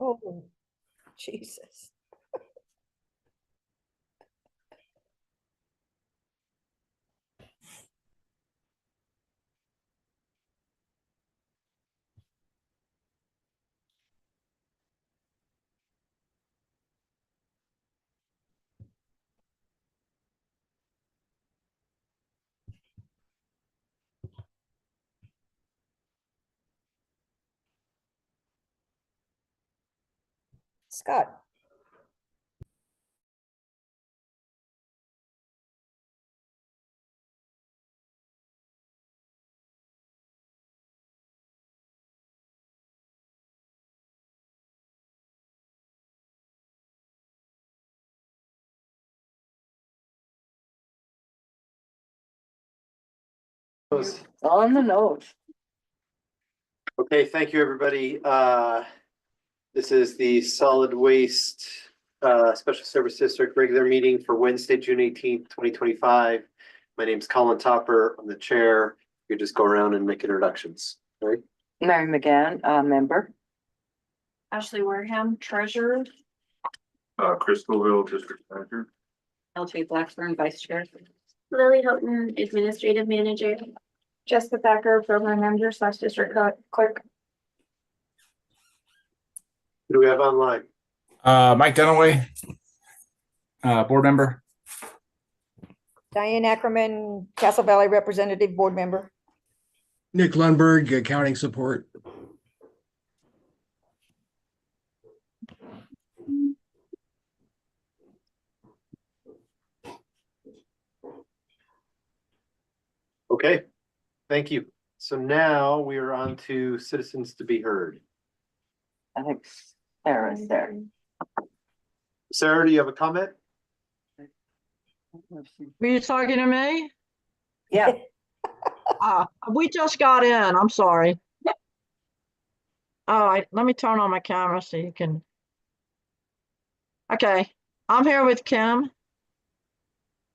Oh, Jesus. Scott. On the nose. Okay, thank you, everybody. This is the Solid Waste Special Service District regular meeting for Wednesday, June 18th, 2025. My name is Colin Topper. I'm the chair. You just go around and make introductions. All right. Mary McGann, member. Ashley Wareham, treasurer. Crystalville District Manager. LT Blackburn, vice chair. Lily Houghton, administrative manager. Jessica Thacker, program manager / district clerk. Who do we have online? Mike Dunaway, board member. Diane Ackerman, Castle Valley Representative Board Member. Nick Lundberg, accounting support. Okay, thank you. So now we are on to citizens to be heard. I think Sarah's there. Sarah, do you have a comment? Were you talking to me? Yeah, We just got in. I'm sorry. Let me turn on my camera so you can. Okay, I'm here with Kim.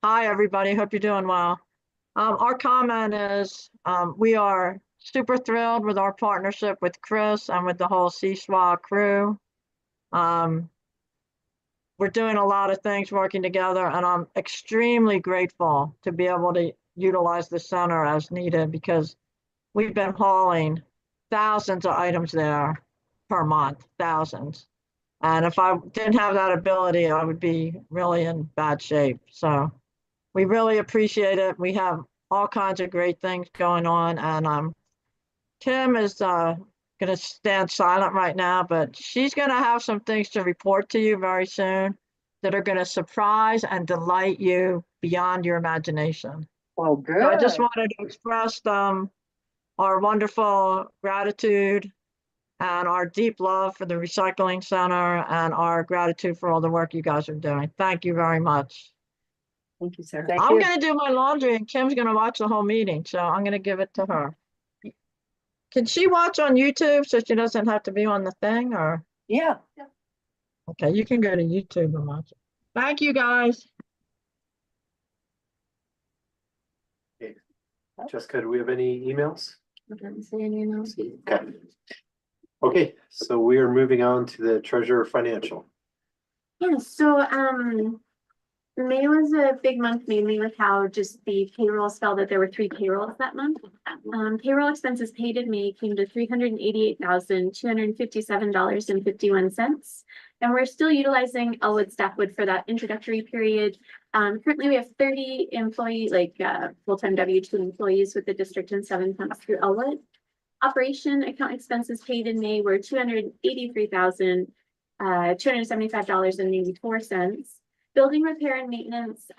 Hi, everybody. Hope you're doing well. Our comment is we are super thrilled with our partnership with Chris and with the whole CSWA crew. We're doing a lot of things working together, and I'm extremely grateful to be able to utilize the center as needed because we've been hauling thousands of items there per month, thousands. And if I didn't have that ability, I would be really in bad shape. So we really appreciate it. We have all kinds of great things going on. And Kim is going to stand silent right now, but she's going to have some things to report to you very soon that are going to surprise and delight you beyond your imagination. well, good. So I just wanted to express our wonderful gratitude and our deep love for the recycling center and our gratitude for all the work you guys are doing. Thank you very much. Thank you, Sarah. Thank I'm you. going to do my laundry and Kim's going to watch the whole meeting, so I'm going to give it to her. Can she watch on YouTube so she doesn't have to be on the thing, or? Yeah, Okay, you can go to YouTube and watch it. Thank you, guys. Jessica, do we have any emails? I didn't see any announcements. Okay. Okay, so we are moving on to the treasurer financial. Yeah, so May was a big month, mainly with how just the payrolls fell, that there were 3 payrolls that month. Payroll expenses paid in May came to $388,257.51. And we're still utilizing Elwood Staffwood for that introductory period. Currently we have 30 employee, full-time W-2 employees with the district and 7 temps through Elwood. Operation account expenses paid in May were $283,275.84. Building repair and maintenance,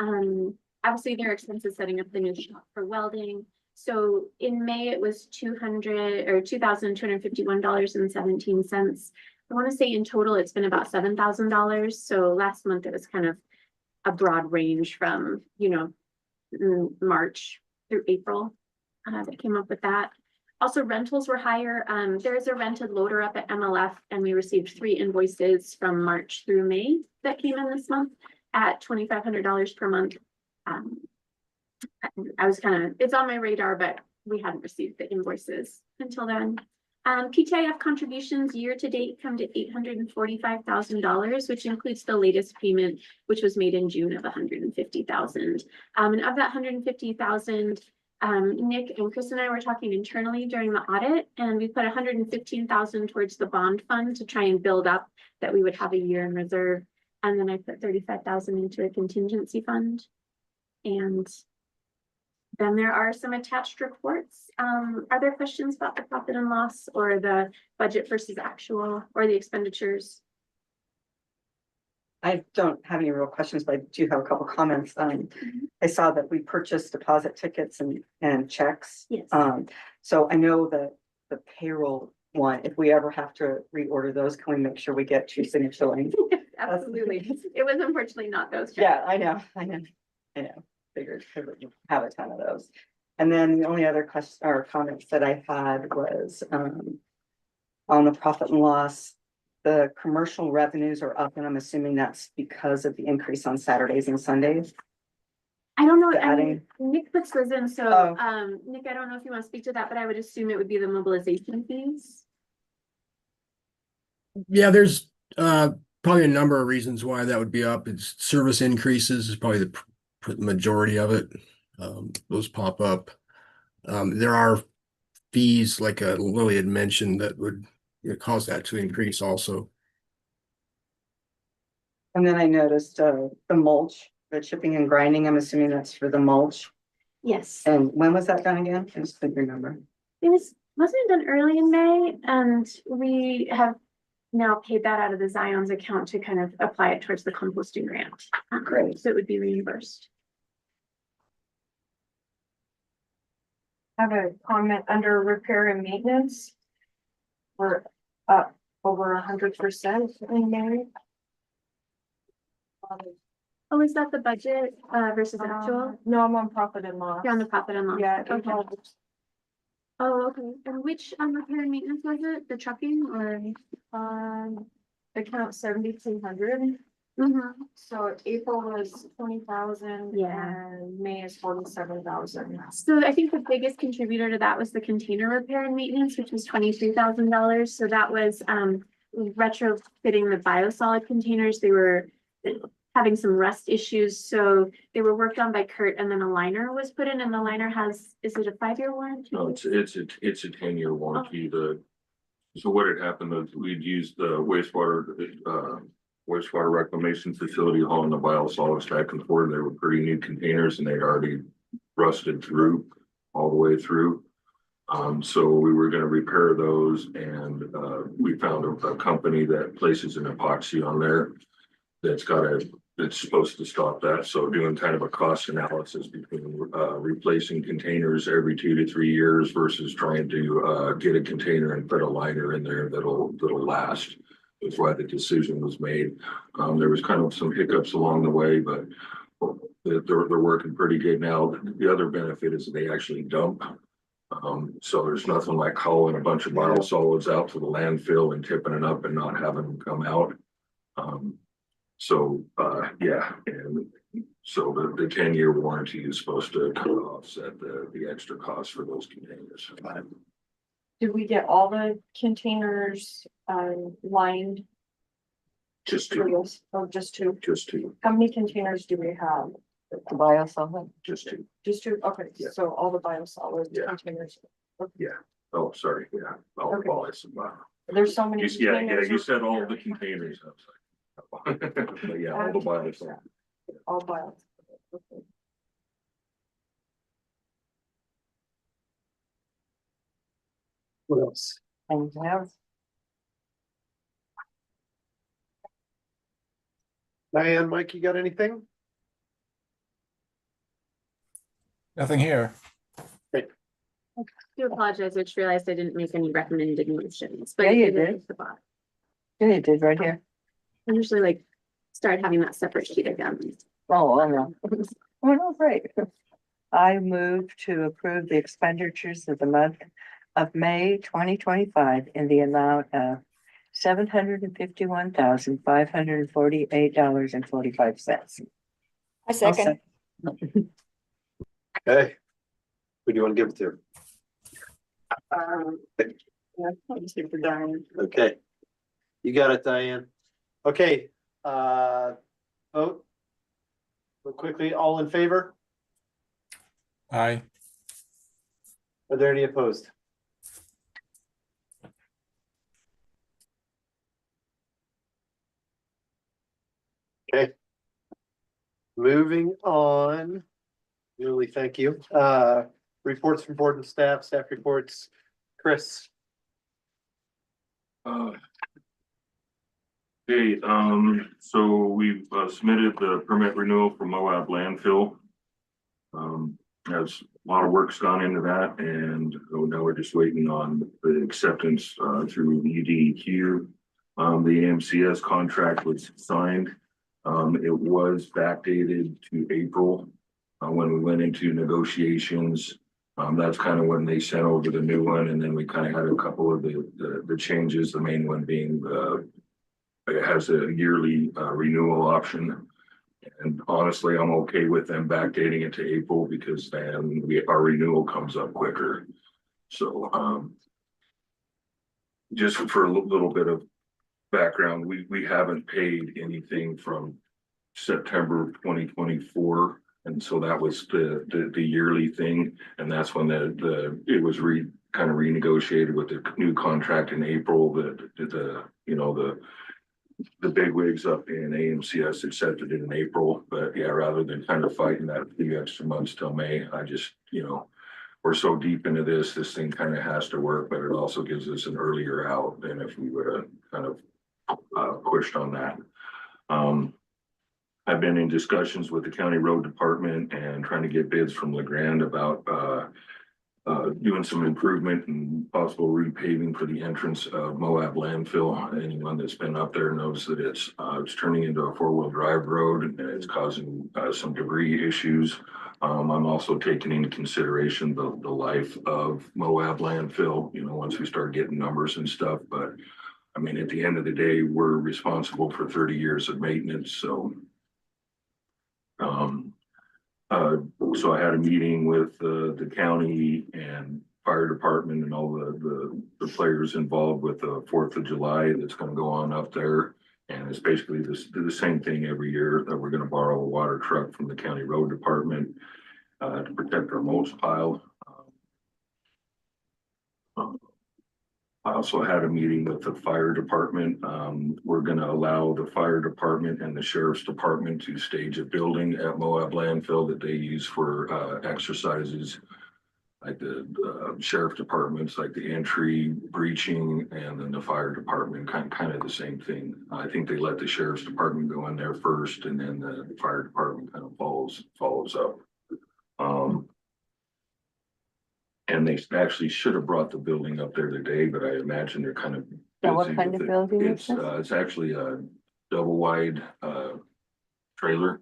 obviously there are expenses setting up the new shop for welding. So in May, it was $2,251.17. I want to say in total, it's been about $7,000. So last month it was kind of a broad range from, March through April that came up with that. Also, rentals were higher. There is a rented loader up at MLF, and we received 3 invoices from March through May that came in this month at $2,500 per month. I was it's on my radar, but we hadn't received the invoices until then. PTIF contributions year to date come to $845,000, which includes the latest payment, which was made in June of $150,000. And of that $150,000, Nick and Chris and I were talking internally during the audit, and we put $115,000 towards the bond fund to try and build up that we would have a year in reserve. And then I put $35,000 into a contingency fund. And then there are some attached reports. Are there questions about the profit and loss or the budget versus actual or the expenditures? I don't have any real questions, but I do have a couple comments. I saw that we purchased deposit tickets and checks. Yes. So I know that the payroll one, if we ever have to reorder those, can we make sure we get 2 signature lines? Absolutely. It was unfortunately not those. Yeah, I know. Figured because we have a ton of those. And then the only other question or comments that I had was on the profit and loss. The commercial revenues are up, and I'm assuming that's because of the increase on Saturdays and Sundays. I don't know. The I mean, adding- Nick puts those in. So, Oh. Nick, I don't know if you want to speak to that, but I would assume it would be the mobilization fees. Yeah, there's probably a number of reasons why that would be up. It's service increases is probably the majority of it. Those pop up. There are fees, like Lily had mentioned, that would cause that to increase also. And then I noticed the mulch, the chipping and grinding. I'm assuming that's for the mulch. Yes. And when was that done again? I just couldn't remember. Wasn't it done early in May? And we have now paid that out of the Zion's account to kind of apply it towards the composting grant. Great. So it would be reimbursed. I have a comment under repair and maintenance. We're up over 100% in May. Oh, is that the budget versus actual? No, I'm on profit and loss. You're on the profit and loss. Yeah. Okay. Oh, okay. And which repair and maintenance was it? The trucking or? Account 7,200. So April was 20,000. Yeah. And May is 47,000. So I think the biggest contributor to that was the container repair and maintenance, which was $23,000. So that was retrofitting the biosolid containers. They were having some rust issues, so they were worked on by Kurt, and then a liner was put in, and the liner has, is it a 5-year warranty? No, it's a 10-year warranty. So what had happened is we'd used the wastewater reclamation facility hauling the biosolids back and forth. They were pretty new containers and they'd already rusted through all the way through. So we were gonna repair those, and we found a company that places an epoxy on there that's supposed to stop that. So doing kind of a cost analysis between replacing containers every 2 to 3 years versus trying to get a container and put a liner in there that'll last. That's why the decision was made. There was kind of some hiccups along the way, but they're working pretty good now. The other benefit is they actually dump. So there's nothing like hauling a bunch of biosolids out to the landfill and tipping it up and not having them come out. Yeah, and so the 10-year warranty is supposed to kind of offset the extra cost for those containers. Did we get all the containers lined Just for two, this? Or just 2? just two, How many containers do we have? The biosolid. just two. Just 2? Okay, Yeah. so all the biosolid Yeah. containers. Oh, sorry, yeah. Okay. There's There's so many. Yeah, containers. you said all the containers. I was like, but yeah, all the biosolids. All bio. Okay. What else? Anything else? Diane, Mike, you got anything? Nothing here. I do apologize, I just realized I didn't make any recommended motions, but Yeah, you did it did. at the bottom. Yeah, you did right here. I usually like start having that separate sheet again. Oh, I know. Oh, no, great. I move to approve the expenditures of the month of May 2025 in the amount of $751,548.45. I second. Okay. Who do you want to give it to? Yeah, I'm super dying. Okay. You got it, Diane. Okay, vote. Real quickly, all in favor? Aye. Are there any opposed? Okay. Moving on. Really, thank you. Reports from board and staff reports. Chris. Okay, so we've submitted the permit renewal for Moab landfill. As a lot of work's gone into that, and now we're just waiting on the acceptance through UDEQ. The AMCS contract was signed. It was backdated to April when we went into negotiations. That's kind of when they sent over the new one, and then we kind of had a couple of the changes. The main one being it has a yearly renewal option. And honestly, I'm okay with them backdating it to April because then our renewal comes up quicker. So just for a little bit of background, we haven't paid anything from September 2024. And so that was the yearly thing. And that's when it was kind of renegotiated with the new contract in April, the bigwigs up in AMCS accepted it in April, but yeah, rather than kind of fighting that few extra months till May, I just, we're so deep into this thing kind of has to work, but it also gives us an earlier out than if we would have kind of pushed on that. I've been in discussions with the county road department and trying to get bids from LeGrand about doing some improvement and possible repaving for the entrance of Moab landfill. Anyone that's been up there knows that it's turning into a 4-wheel drive road and it's causing some debris issues. I'm also taking into consideration the life of Moab landfill, once we start getting numbers and stuff. But I mean, at the end of the day, we're responsible for 30 years of maintenance. So so I had a meeting with the county and fire department and all the players involved with the 4th of July that's going to go on up there. And it's basically the same thing every year, that we're going to borrow a water truck from the county road department to protect our mulch pile. I also had a meeting with the fire department. We're going to allow the fire department and the sheriff's department to stage a building at Moab landfill that they use for exercises. Like the sheriff departments, like the entry, breaching, and then the fire department, kind of the same thing. I think they let the sheriff's department go in there first, and then the fire department kind of follows up. And they actually should have brought the building up there today, but I imagine they're kind of. Yeah, what busy kind with of it. building is this? It's actually a double wide trailer.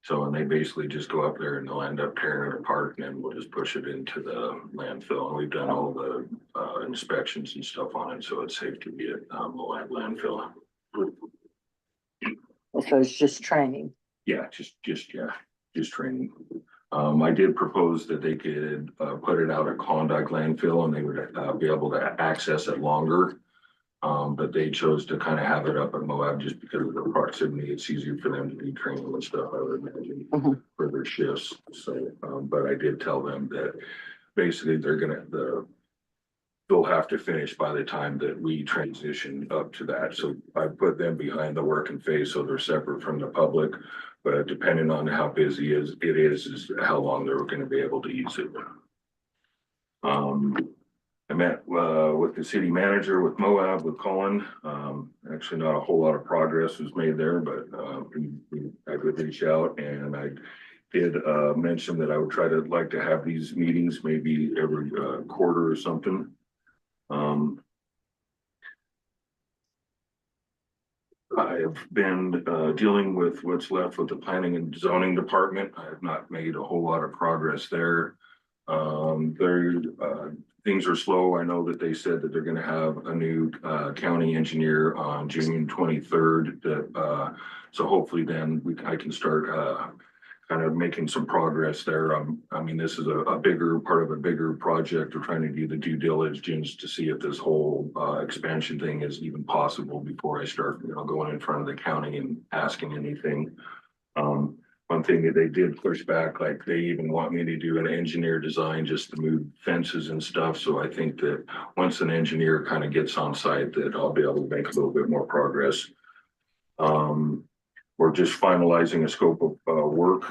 So, and they basically just go up there and they'll end up tearing it apart, and then we'll just push it into the landfill. And we've done all the inspections and stuff on it, so it's safe to be at Moab landfill. So it's just training. Yeah, just training. I did propose that they could put it out at Klondike landfill and they would be able to access it longer. But they chose to kind of have it up at Moab just because of the proximity. It's easier for them to do training and stuff, I would imagine, for their shifts. So, but I did tell them that basically they'll have to finish by the time that we transition up to that. So I put them behind the working phase so they're separate from the public. But depending on how busy it is how long they're going to be able to use it. I met with the city manager with Moab, with Colin. Actually, not a whole lot of progress was made there, but I could reach out, and I did mention that I would like to have these meetings maybe every quarter or something. I have been dealing with what's left with the planning and zoning department. I have not made a whole lot of progress there. Things are slow. I know that they said that they're going to have a new county engineer on June 23rd. So hopefully then I can start kind of making some progress there. I mean, this is a bigger part of a bigger project. We're trying to do the due diligence to see if this whole expansion thing is even possible before I start, going in front of the county and asking anything. One thing that they did push back, like they even want me to do an engineer design just to move fences and stuff. So I think that once an engineer kind of gets on site, that I'll be able to make a little bit more progress. We're just finalizing a scope of work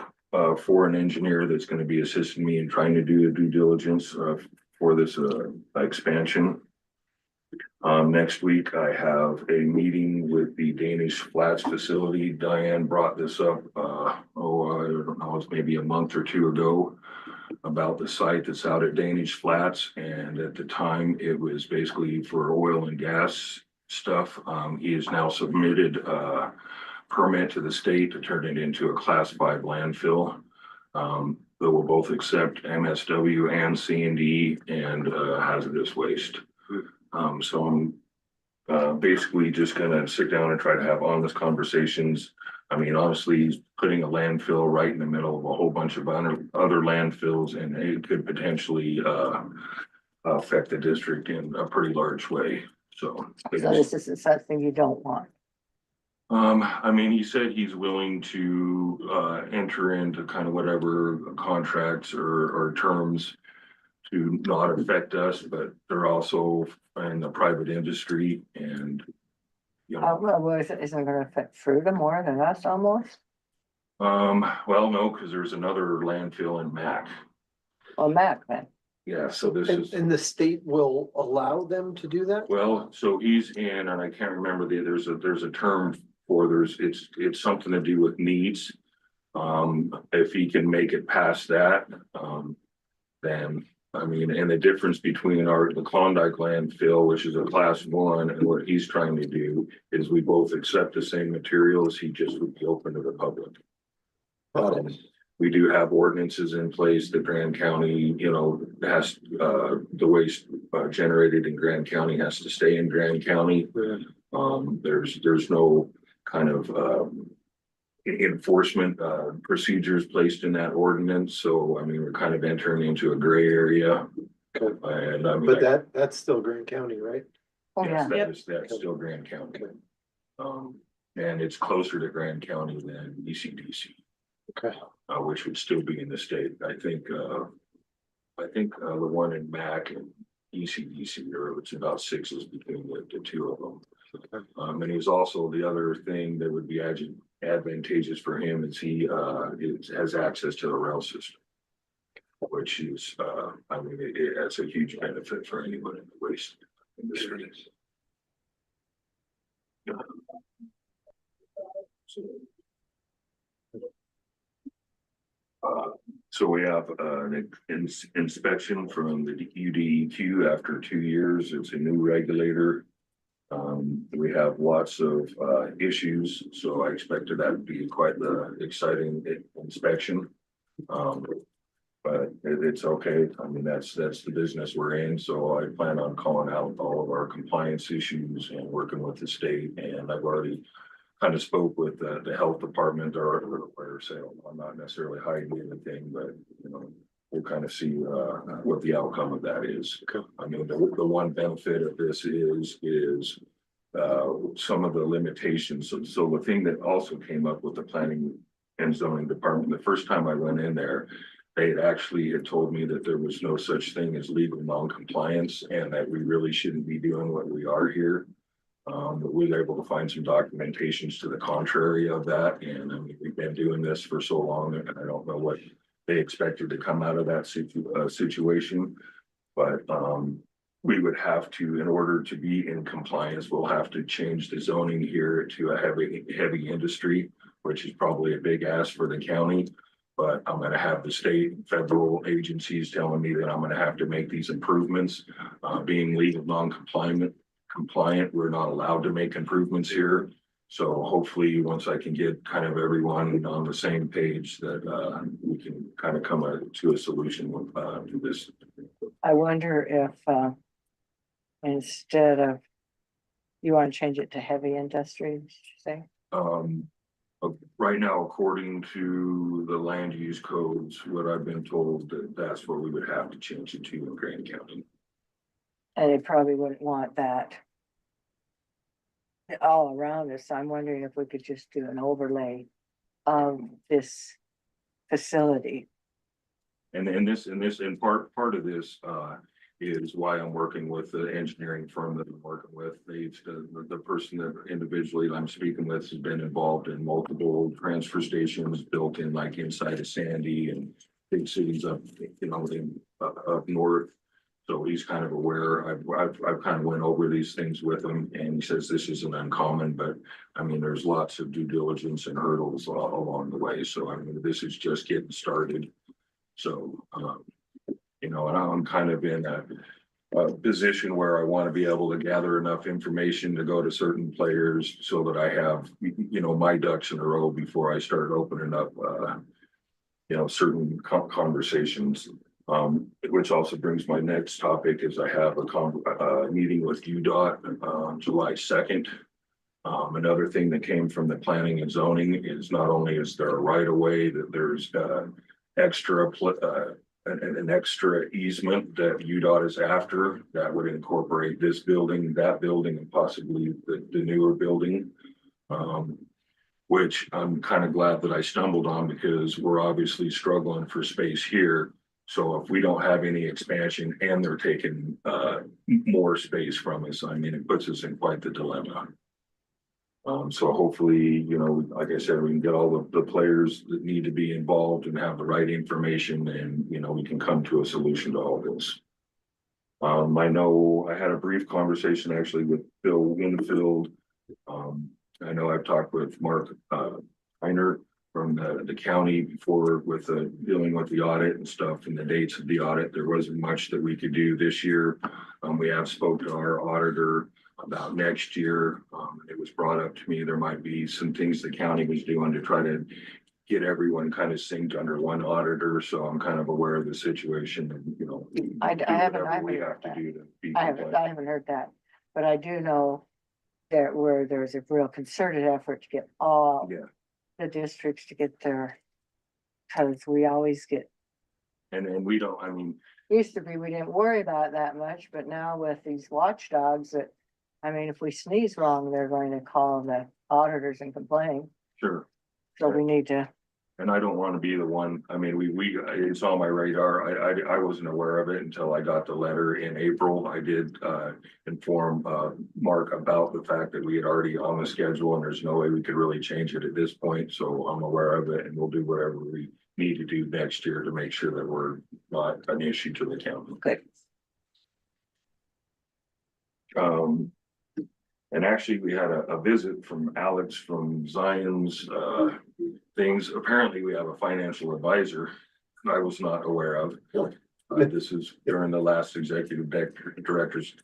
for an engineer that's going to be assisting me in trying to do a due diligence for this expansion. Next week, I have a meeting with the Danish Flats facility. Diane brought this up, I don't know, it's maybe a month or two ago, about the site that's out at Danish Flats. And at the time, it was basically for oil and gas stuff. He has now submitted a permit to the state to turn it into a Class 5 landfill. That will both accept MSW and C&D and hazardous waste. So I'm basically just gonna sit down and try to have honest conversations. I mean, honestly, he's putting a landfill right in the middle of a whole bunch of other landfills, and it could potentially affect the district in a pretty large way. So this isn't something you don't want. I mean, he said he's willing to enter into kind of whatever contracts or terms to not affect us, but they're also in the private industry and, Well, isn't it gonna affect Fruta more than us almost? well, no, because there's another landfill in Mac. Well, Mac then. Yeah, so this is, And the state will allow them to do that? well, so he's in, and I can't remember there's a term for, it's something to do with needs. If he can make it past that, then, I mean, and the difference between the Klondike landfill, which is a Class 1, and what he's trying to do is we both accept the same materials. He just would be open to the public. We do have ordinances in place that Grand County, has, the waste generated in Grand County has to stay in Grand County. There's no kind of enforcement procedures placed in that ordinance. So, I mean, we're kind of entering into a gray area. Okay. And I mean, But that's still Grand County, right? Oh, yes, yeah. that's still Grand County. And it's closer to Grand County than ECDC. Okay. Which would still be in the state. I think the one in Mac and ECDC, it's about 6 between the two of them. And he's also, the other thing that would be advantageous for him is he has access to the rail system, which is, I mean, that's a huge benefit for anyone in the waste industry. So we have an inspection from the UDEQ after 2 years. It's a new regulator. We have lots of issues, so I expected that to be quite the exciting inspection. But it's okay. I mean, that's the business we're in. So I plan on calling out all of our compliance issues and working with the state. And I've already kind of spoke with the health department or say, I'm not necessarily hiding anything, but we'll kind of see what the outcome of that is. I mean, the one benefit of this is some of the limitations. So the thing that also came up with the planning and zoning department, the first time I went in there, they had told me that there was no such thing as legal non-compliance and that we really shouldn't be doing what we are here. But we were able to find some documentations to the contrary of that. And I mean, we've been doing this for so long, and I don't know what they expected to come out of that situation. But we would have to, in order to be in compliance, we'll have to change the zoning here to a heavy industry, which is probably a big ask for the county. But I'm going to have the state and federal agencies telling me that I'm going to have to make these improvements. Being legal non-compliant, we're not allowed to make improvements here. So hopefully once I can get kind of everyone on the same page that we can kind of come to a solution to this. I wonder if instead of, you want to change it to heavy industry, did you say? Right now, according to the land use codes, what I've been told, that's what we would have to change it to in Grant County. And they probably wouldn't want that all around us. I'm wondering if we could just do an overlay of this facility. And part of this, is why I'm working with the engineering firm that I'm working with. The person that individually I'm speaking with has been involved in multiple transfer stations built in like inside of Sandy and big cities up, up north. So he's kind of aware. I've kind of went over these things with him, and he says this isn't uncommon, but I mean, there's lots of due diligence and hurdles along the way. So I mean, this is just getting started. So, and I'm kind of in a position where I want to be able to gather enough information to go to certain players so that I have, my ducks in a row before I start opening up, certain conversations. Which also brings my next topic is I have a meeting with UDOT on July 2nd. Another thing that came from the planning and zoning is not only is there a right of way, that there's an extra easement that UDOT is after that would incorporate this building, that building, and possibly the newer building. Which I'm kind of glad that I stumbled on because we're obviously struggling for space here. So if we don't have any expansion and they're taking more space from us, I mean, it puts us in quite the dilemma. So hopefully, like I said, we can get all the players that need to be involved and have the right information, and we can come to a solution to all this. I know I had a brief conversation actually with Bill Winfield. I know I've talked with Mark Heiner from the county before with dealing with the audit and stuff and the dates of the audit. There wasn't much that we could do this year. We have spoke to our auditor about next year. It was brought up to me, there might be some things the county was doing to try to get everyone kind of synced under one auditor. So I'm kind of aware of the situation and, I do haven't whatever we heard have to that. do to be I compliant. haven't heard that, but I do know that where there's a real concerted effort to get all Yeah. the districts to get their, because we always get, And we don't, I mean, used to be, we didn't worry about it that much, but now with these watchdogs that, I mean, if we sneeze wrong, they're going to call the auditors and complain. sure. So we need to, And I don't want to be the one, I mean, it's on my radar. I wasn't aware of it until I got the letter in April. I did inform Mark about the fact that we had already on the schedule and there's no way we could really change it at this point. So I'm aware of it and we'll do whatever we need to do next year to make sure that we're not an issue to the county. good. And actually, we had a visit from Alex from Zion's things. Apparently, we have a financial advisor I was not aware of. This is during the last executive director's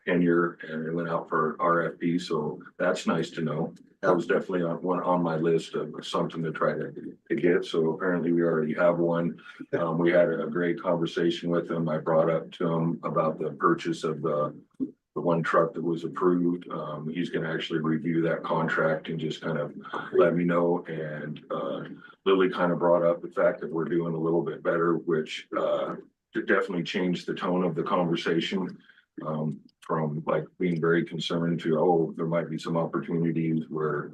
tenure, and it went out for RFP, so that's nice to know. That was definitely on my list of something to try to get. So apparently we already have one. We had a great conversation with him. I brought up to him about the purchase of the one truck that was approved. He's gonna actually review that contract and just kind of let me know. And Lily kind of brought up the fact that we're doing a little bit better, which definitely changed the tone of the conversation. From like being very concerned to, oh, there might be some opportunities where,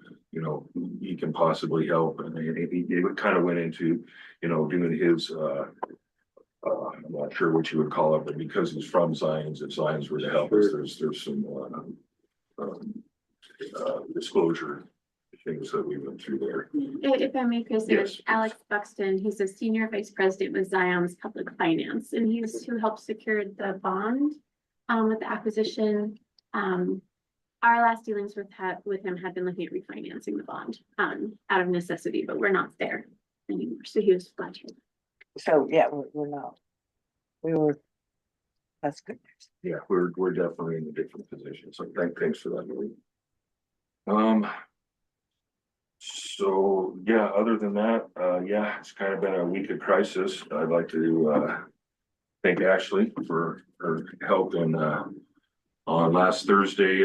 he can possibly help. And it kind of went into, doing his, I'm not sure what you would call it, but because he's from Zions, if Zions were to help us, there's some disclosure things that we went through there. If I may, Chris, there's Yes. Alex Buxton, he's a senior vice president with Zion's Public Finance, and he's who helped secure the bond with the acquisition. Our last dealings with him had been looking at refinancing the bond out of necessity, but we're not there anymore. So he was glad to. So, yeah, we're not. We were, that's good. Yeah, we're definitely in a different position. So thanks for that, Lily. So yeah, other than that, yeah, it's kind of been a week of crisis. I'd like to thank Ashley for her help in Last Thursday,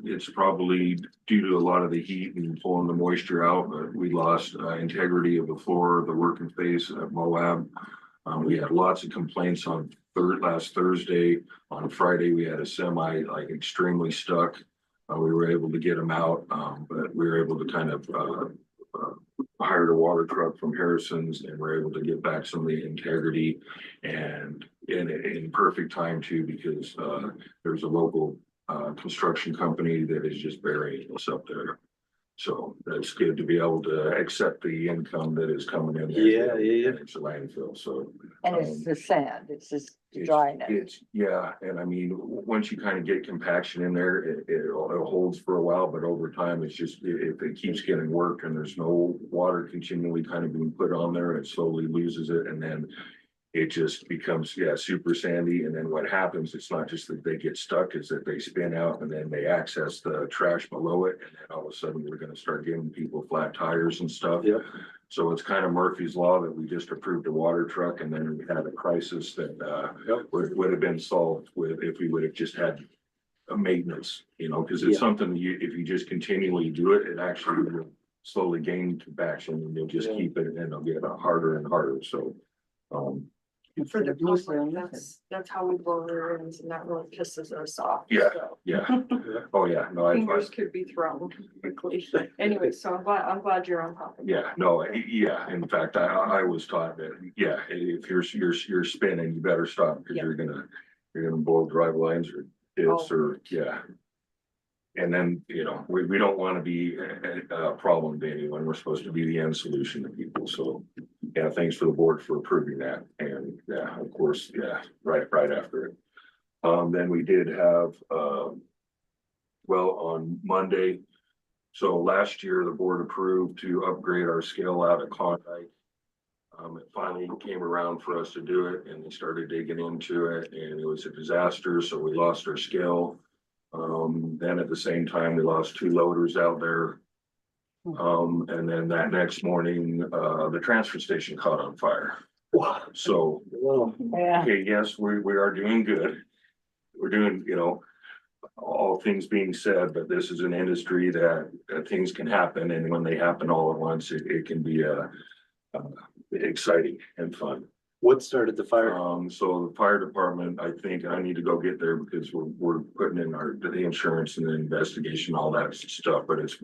it's probably due to a lot of the heat and pulling the moisture out, but we lost integrity of the floor, the working face at Moab. We had lots of complaints on last Thursday. On Friday, we had a semi like extremely stuck. We were able to get them out, but we were able to kind of hired a water truck from Harrison's and we're able to get back some of the integrity and in perfect time too, because there's a local construction company that is just burying us up there. So that's good to be able to accept the income that is coming in. Yeah. It's a landfill, so. And it's the sand, it's just It's- drying it. It's, yeah, and I mean, once you kind of get compaction in there, it holds for a while, but over time, it's just, if it keeps getting work and there's no water continually kind of being put on there, it slowly loses it, and then it just becomes, yeah, super sandy, and then what happens, it's not just that they get stuck, is that they spin out and then they access the trash below it, and then all of a sudden, we're gonna start giving people flat tires and stuff. Yep. So it's kind of Murphy's Law that we just approved a water truck, and then we had a crisis that would have been solved with, if we would have just had a maintenance, you know, because it's Yeah. something if you just continually do it, it actually will slowly gain compaction, and you'll just Yeah. keep it, and it'll get harder and harder, so. For the Use their public, that's how we blow our ends, and that really pisses us off. Yeah. so. Yeah, oh, yeah, no, I, Fingers could be thrown quickly. Anyway, so I'm glad you're on top of it. yeah, no, yeah, in fact, I was taught that, yeah, if you're spinning, you better stop, because Yeah. you're gonna blow drive lines or this, Oh. or, yeah. And then, you know, we don't want to be a problem to anyone. We're supposed to be the end solution to people. So, yeah, thanks for the board for approving that. And yeah, of course, yeah, right after it. Then we did have, well, on Monday. So last year, the board approved to upgrade our scale out at Klondike. It finally came around for us to do it, and we started digging into it, and it was a disaster. So we lost our scale. Then at the same time, we lost 2 loaders out there. And then that next morning, the transfer station caught on fire. Wow. So, Yeah, okay, yes, we are doing good. We're doing, you know, all things being said, but this is an industry that things can happen, and when they happen all at once, it can be exciting and fun. What started the fire? So the fire department, I think I need to go get there because we're putting in the insurance and the investigation, all that stuff, but it's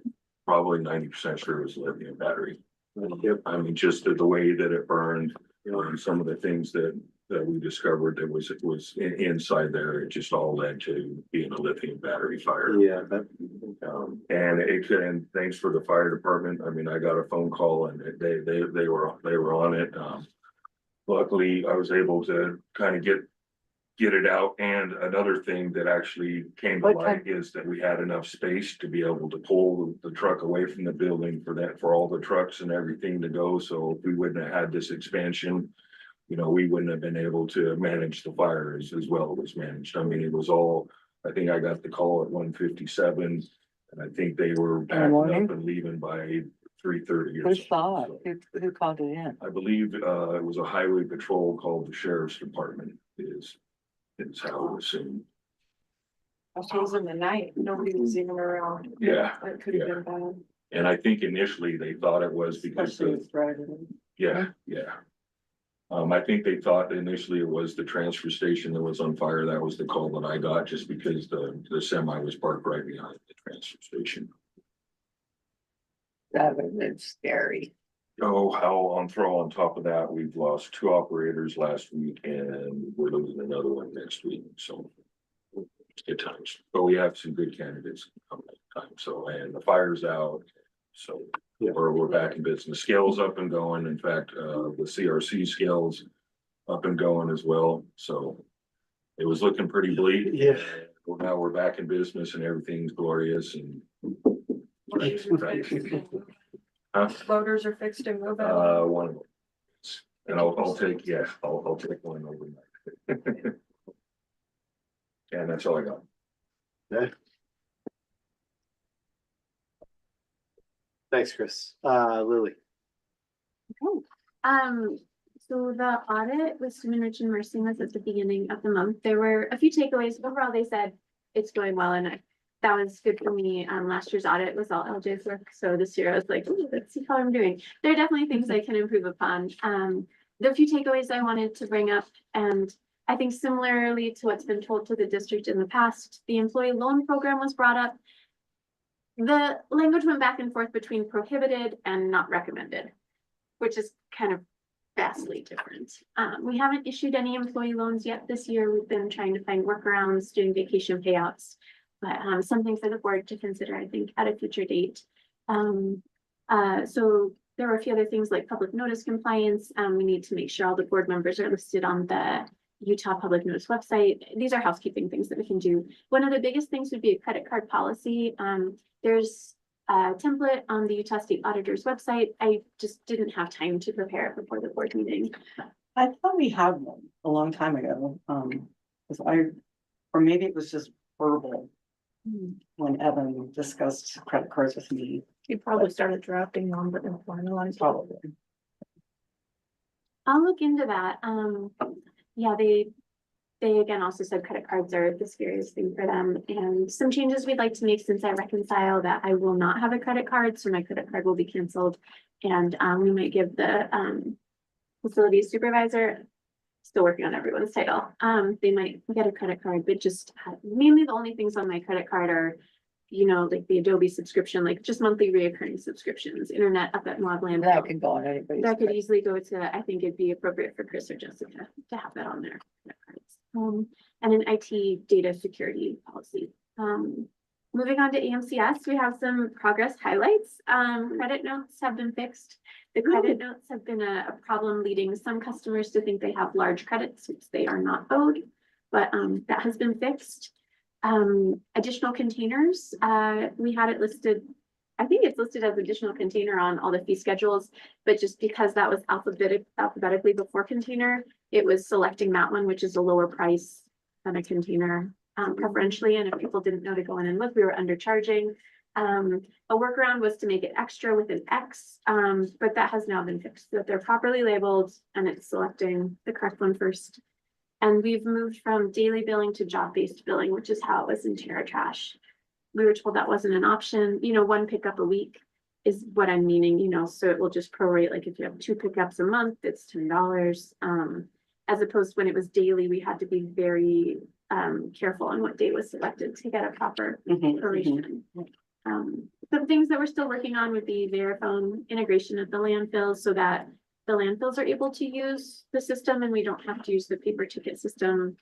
probably 90% sure it was lithium battery. Yep. I mean, just the way that it burned, you know, and some of the things that we discovered that was inside there, it just all led to being a lithium battery fire. Yeah. And thanks for the fire department. I mean, I got a phone call and they were on it. Luckily, I was able to kind of get it out. And another thing that actually came to What light is that we had enough space to be able to pull the truck away from the building for all the trucks and everything to go. So if we wouldn't have had this expansion, you know, we wouldn't have been able to manage the fires as well as managed. I mean, it was all, I think I got the call at 1:57, and I think they were packing morning? up and leaving by 3:30. who saw it? Who called it in? I believe it was a highway patrol called the sheriff's department is how it was seen. It was in the night, nobody was even around. Yeah, That could have been bad. and I think initially they thought it was because Especially of, with driving. yeah. I think they thought initially it was the transfer station that was on fire. That was the call that I got, just because the semi was parked right behind the transfer station. That would have been scary. Oh, I'll throw on top of that, we've lost 2 operators last week and we're losing another one next week, so. Good times, but we have some good candidates coming time, so, and the fire's out, so. Yeah. We're back in business, scale's up and going, in fact, the CRC scale's up and going as well, so. It was looking pretty bleak. Yeah. Well, now we're back in business and everything's glorious and. Huh? Loaders are fixed and moving. One of them. And I'll take, yeah, I'll take one overnight. And that's all I got. Okay. Thanks, Chris. Lily. So the audit with Human Rich and Mercy was at the beginning of the month. There were a few takeaways. Overall, they said it's going well, and that was good for me. Last year's audit was all LJ's work, so this year I was like, "Ooh, let's see how I'm doing." There are definitely things I can improve upon. The few takeaways I wanted to bring up, and I think similarly to what's been told to the district in the past, the employee loan program was brought up. The language went back and forth between prohibited and not recommended, which is kind of vastly different. We haven't issued any employee loans yet this year. We've been trying to find workarounds, doing vacation payouts, but something for the board to consider, I think, at a future date. So there were a few other things like public notice compliance. We need to make sure all the board members are listed on the Utah Public Notice website. These are housekeeping things that we can do. One of the biggest things would be a credit card policy. There's a template on the Utah State Auditor's website. I just didn't have time to prepare it before the board meeting. I thought we had one a long time ago, or maybe it was just verbal when Evan discussed credit cards with me. You probably started drafting one, but then finalized. Probably. I'll look into that. Yeah, they again also said credit cards are the scariest thing for them, and some changes we'd like to make since I reconcile that I will not have a credit card, so my credit card will be canceled. And we might give the facilities supervisor, still working on everyone's title. They might get a credit card, but just mainly the only things on my credit card are, you know, like the Adobe subscription, like just monthly reoccurring subscriptions, internet up at Moab That Landfill. can go on anybody's. That could credit. easily go to, I think it'd be appropriate for Chris or Jessica to have that on their credit cards. And an IT data security policy. Moving on to AMCS, we have some progress highlights. Credit notes have been fixed. The credit notes have been a problem, leading some customers to think they have large credits, which they are not owed, but that has been fixed. Additional containers, we had it listed, I think it's listed as additional container on all the fee schedules, but just because that was alphabetically before container, it was selecting that one, which is a lower price than a container preferentially. And if people didn't know to go in and look, we were undercharging. A workaround was to make it extra with an X, but that has now been fixed, so that they're properly labeled and it's selecting the correct one first. And we've moved from daily billing to job-based billing, which is how it was in Terra Trash. We were told that wasn't an option. You know, one pickup a week is what I'm meaning, you know, so it will just prorate. Like if you have 2 pickups a month, it's $10. As opposed to when it was daily, we had to be very careful on what day was selected to get a proper proration. Some things that we're still working on would be Verifone integration at the landfills so that the landfills are able to use the system and we don't have to use the paper ticket system.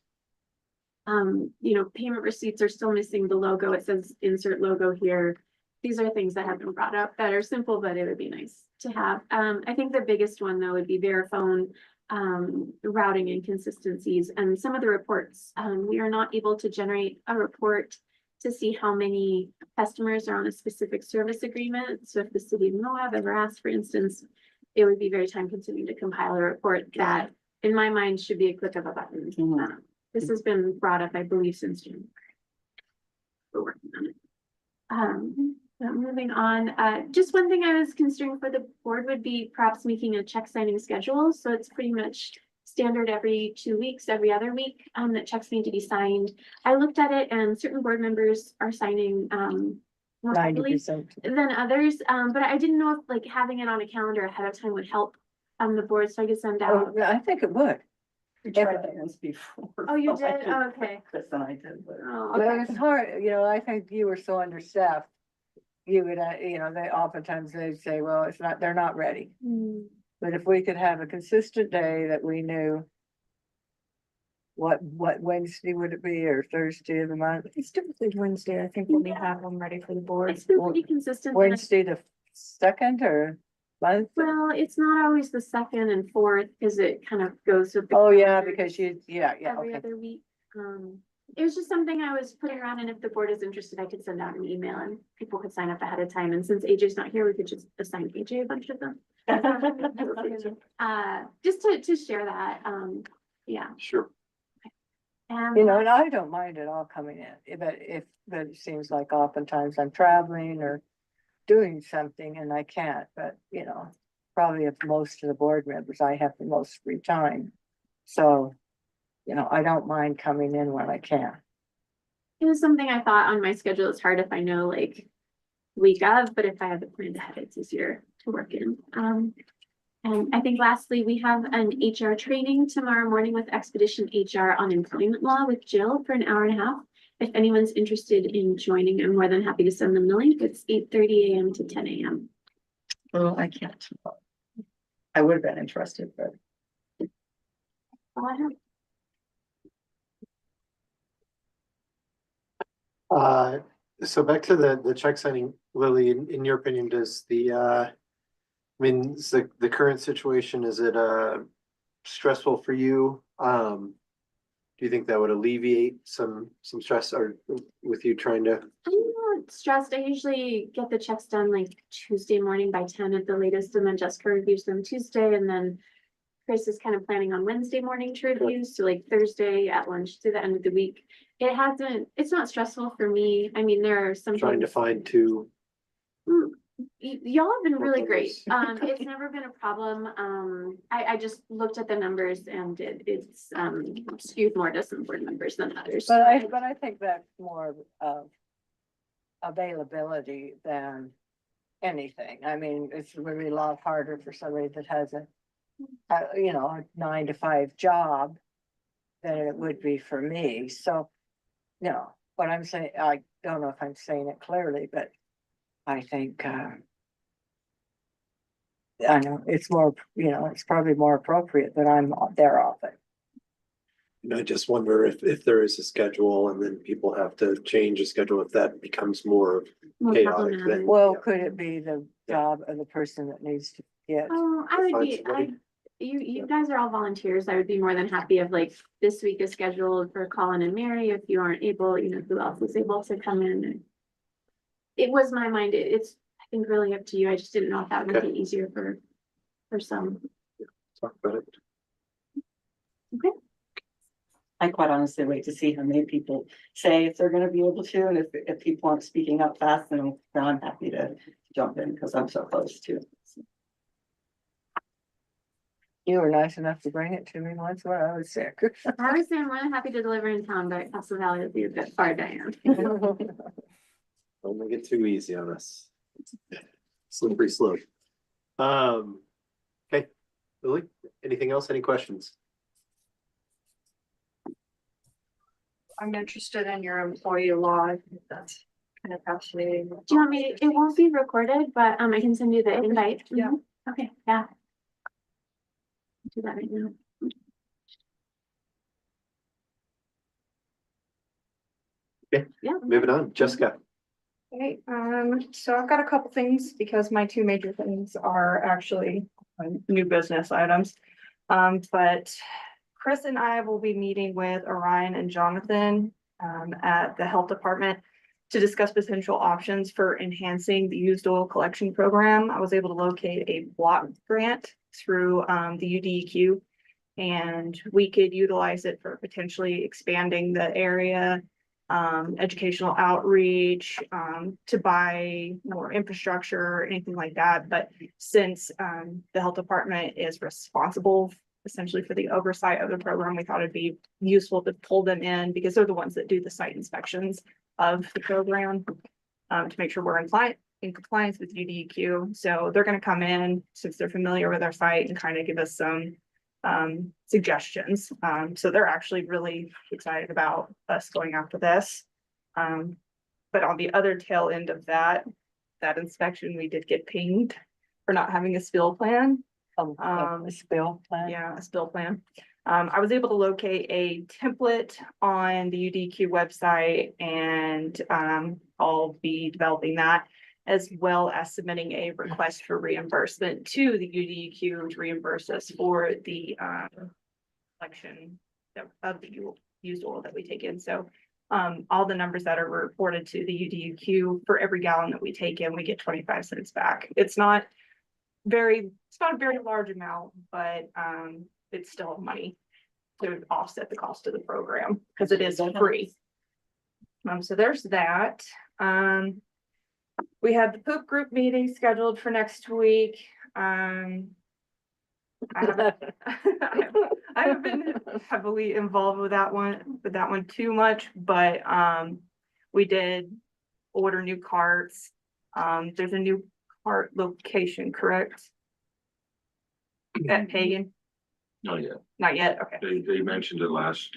You know, payment receipts are still missing the logo. It says insert logo here. These are things that have been brought up that are simple, but it would be nice to have. I think the biggest one though would be Verifone routing inconsistencies and some of the reports. We are not able to generate a report to see how many customers are on a specific service agreement. So if the city of Moab ever asked, for instance, it would be very time consuming to compile a report that in my mind should be a click of a button. This has been brought up, I believe, since January. We're working on it. Moving on, just one thing I was considering for the board would be perhaps making a check signing schedule. So it's pretty much standard every 2 weeks, every other week, that checks need to be signed. I looked at it and certain board members are signing more heavily 90%. than others. But I didn't know if like having it on a calendar ahead of time would help the board, so I could send out. Oh, I think it would. We tried that once before. Oh, you so I did? think Oh, okay. Chris and I did, but. Oh, But okay. it's hard, you know, I think you were so understaffed. You would, you know, they oftentimes they'd say, well, it's not, they're not ready. But if we could have a consistent day that we knew what Wednesday would it be or Thursday of the month? It's typically Wednesday, I think, when we have them ready for the board. It's been pretty consistent. and I- Wednesday the 2nd or month? Well, it's not always the 2nd and 4th because it kind of goes with. the Oh, yeah, calendar because yeah, Every okay. other week. It was just something I was putting around, and if the board is interested, I could send out an email and people could sign up ahead of time. And since AJ's not here, we could just assign AJ a bunch of them. Just to share that, yeah. Sure. And You know, and I don't mind it all coming in, but it seems like oftentimes I'm traveling or doing something and I can't, but you know, probably if most of the board members, I have the most free time. So, you know, I don't mind coming in when I can. It was something I thought on my schedule. It's hard if I know like week of, but if I have it planned ahead, it's easier to work in. And I think lastly, we have an HR training tomorrow morning with Expedition HR on employment law with Jill for an hour and a half. If anyone's interested in joining, I'm more than happy to send them the link. It's 8:30 a.m. to 10 a.m. Well, I can't. I would have been interested, but All I have. So back to the check signing, Lily, in your opinion, does I mean, is the current situation, is it stressful for you? Do you think that would alleviate some stress or with you trying to? I'm not stressed. I usually get the checks done like Tuesday morning by 10 at the latest, and then Jessica reviews them Tuesday, and then Chris is kind of planning on Wednesday morning to review, so like Thursday at lunch through the end of the week. It's not stressful for me. I mean, there are some Trying to things. find two. Y'all have been really great. Workers. It's never been a problem. I just looked at the numbers and it's skewed more to some board members than others. But I think that's more of availability than anything. I mean, it's really a lot harder for somebody that has a 9 to 5 job than it would be for me. So, what I'm saying, I don't know if I'm saying it clearly, but I think, I know it's more, it's probably more appropriate that I'm there often. I just wonder if there is a schedule and then people have to change a schedule, if that becomes more More chaotic problematic. than. Well, yeah. could it be the job of the person that needs to get? Oh, I would Find be, somebody. you guys are all volunteers. I would be more than happy if like this week is scheduled for Colin and Mary. If you aren't able, who else is able to come in? It was my mind. It's, I think, really up to you. I just didn't know if that would Okay. be easier for some. Talk about it. I quite honestly wait to see how many people say if they're gonna be able to, and if people aren't speaking up fast, then I'm happy to jump in because I'm so close to it. You were nice enough to bring it to me once when I was sick. I would say I'm more than happy to deliver in town, but Castle Valley would be a bit far down. Don't make it too easy on us. Slippery slope. Okay, Lily, anything else? Any questions? I'm interested in your employee law. I think that's kind of fascinating. Do you want me to, it won't be recorded, but I can send you the invite. Yeah. Mhm. Okay, yeah. Do that right now. Okay. Yeah. Moving on, Jessica. Okay, so I've got a couple things because my two major things are actually new business items. But Chris and I will be meeting with Orion and Jonathan at the health department to discuss potential options for enhancing the used oil collection program. I was able to locate a block grant through the UDEQ, and we could utilize it for potentially expanding the area, educational outreach, to buy more infrastructure, anything like that. But since the health department is responsible essentially for the oversight of the program, we thought it'd be useful to pull them in because they're the ones that do the site inspections of the program, to make sure we're in compliance with UDEQ. So they're going to come in since they're familiar with our site and kind of give us some suggestions. So they're actually really excited about us going after this. But on the other tail end of that inspection, we did get pinged for not having a spill plan. A spill plan. Yeah, a spill plan. I was able to locate a template on the UDEQ website, and I'll be developing that, as well as submitting a request for reimbursement to the UDEQ to reimburse us for the collection of the used oil that we take in. So all the numbers that are reported to the UDEQ, for every gallon that we take in, we get 25 cents back. It's not a very large amount, but it's still money to offset the cost of the program because it is free. So there's that. We have the poop group meeting scheduled for next week. I haven't been heavily involved with that one too much, but We did order new carts. There's a new cart location, correct? At Pagan? Oh, yeah, Not yet, okay, they mentioned it last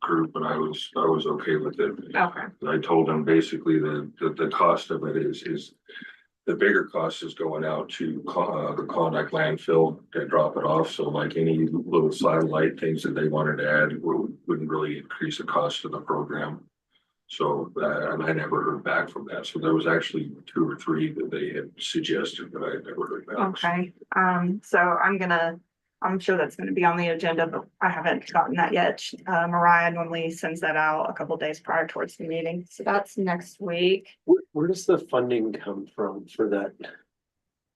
group, and I was okay with it. okay, I told them basically the cost of it is the bigger cost is going out to the Klondike landfill to drop it off. So like any little satellite things that they wanted to add wouldn't really increase the cost of the program. So, and I never heard back from that. So there was actually 2 or 3 that they had suggested, but I never heard back. okay. So I'm sure that's gonna be on the agenda, but I haven't gotten that yet. Mariah normally sends that out a couple days prior towards the meeting, so that's next week. Where does the funding come from for that?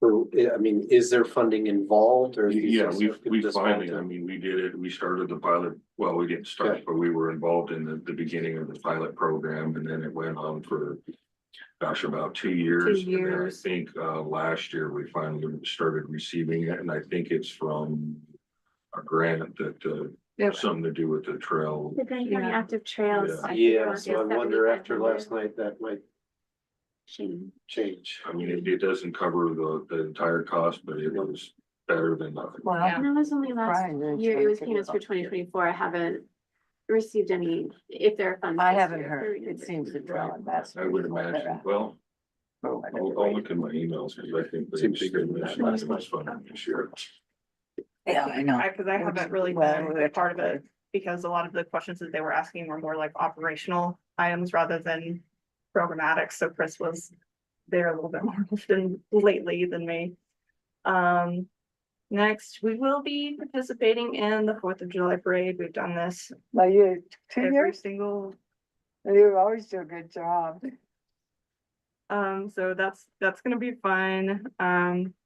Or, I mean, is there funding involved or? is this Yeah, just we just finally, volunteer? I mean, we did it, we started the pilot, well, we didn't start, Okay. but we were involved in the beginning of the pilot program, and then it went on for. Gosh, about 2 years. 2 And then I years. think last year we finally started receiving it, and I think it's from a grant that Yep. something to do with the trail. The Grant County Yeah. Active Trails. Yeah. I think Yeah, August, so I that would wonder be after last 500. night that might Shame. change. I mean, it doesn't cover the entire cost, but it was better than nothing. Well, And that was only last Brian, you're year, trying it was to payments for get- 2024. I haven't received any, if there are funds. I this haven't year for heard. It reimbursement. seems to draw that's. I would imagine, well, I'll look at my emails, because I think they Seems to be mentioned last it was funding this year. Yeah, I know. Cause I haven't really Well, been we're a part of talking- it, because a lot of the questions that they were asking were more like operational items rather than programmatic, so Chris was there a little bit more often lately than me. Next, we will be participating in the 4th of July parade. We've done this Well, you, 2 every years, single, you always do a good job. so that's gonna be fun.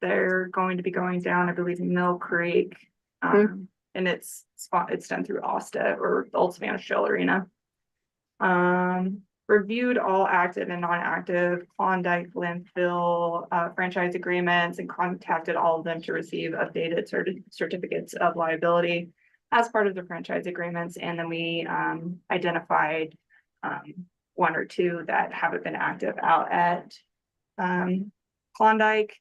They're going to be going down, I believe, Mill Creek. And it's done through Osta or the Old Spanish Shell Arena. Reviewed all active and non-active Klondike landfill franchise agreements and contacted all of them to receive updated certificates of liability as part of the franchise agreements. And then we identified 1 or 2 that haven't been active out at Klondike,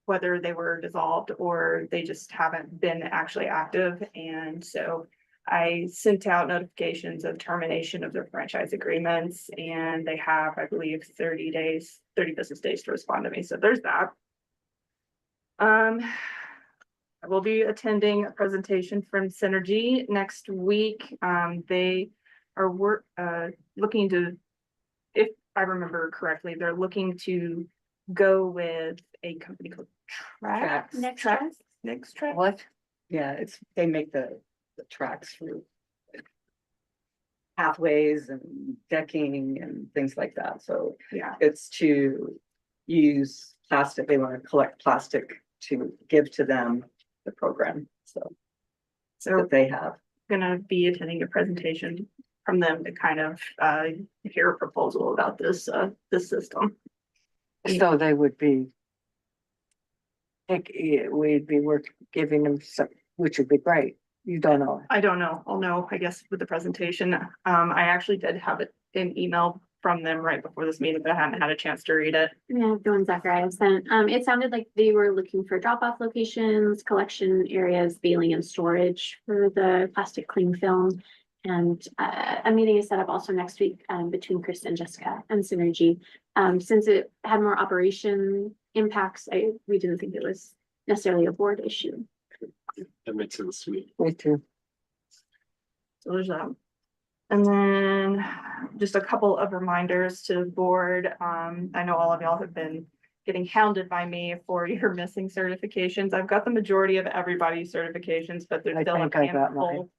whether they were dissolved or they just haven't been actually active. And so I sent out notifications of termination of their franchise agreements, and they have, I believe, 30 business days to respond to me. So there's that. I will be attending a presentation from Synergy next week. They are looking to, if I remember correctly, they're looking to go with a company called Trax. Next Trax. Trax? Next Trax. What? Yeah, they make the tracks through pathways and decking and things like that. So Yeah. it's to use plastic. They want to collect plastic to give to them, the program, so So that they have. gonna be attending a presentation from them to kind of hear a proposal about this system. So they would be. We'd be giving them some, which would be great. You don't know. I don't know. I'll know, I guess, with the presentation. I actually did have an email from them right before this meeting, but I hadn't had a chance to read it. Yeah, the one Zachariah sent. It sounded like they were looking for drop-off locations, collection areas, baling and storage for the plastic cling film. And a meeting is set up also next week between Chris and Jessica and Synergy. Since it had more operation impacts, we didn't think it was necessarily a board issue. That makes sense to me. Me too. So there's that. And then just a couple of reminders to the board. I know all of y'all have been getting hounded by me for your missing certifications. I've got the majority of everybody's certifications, but there's I still a think I got mine. handful.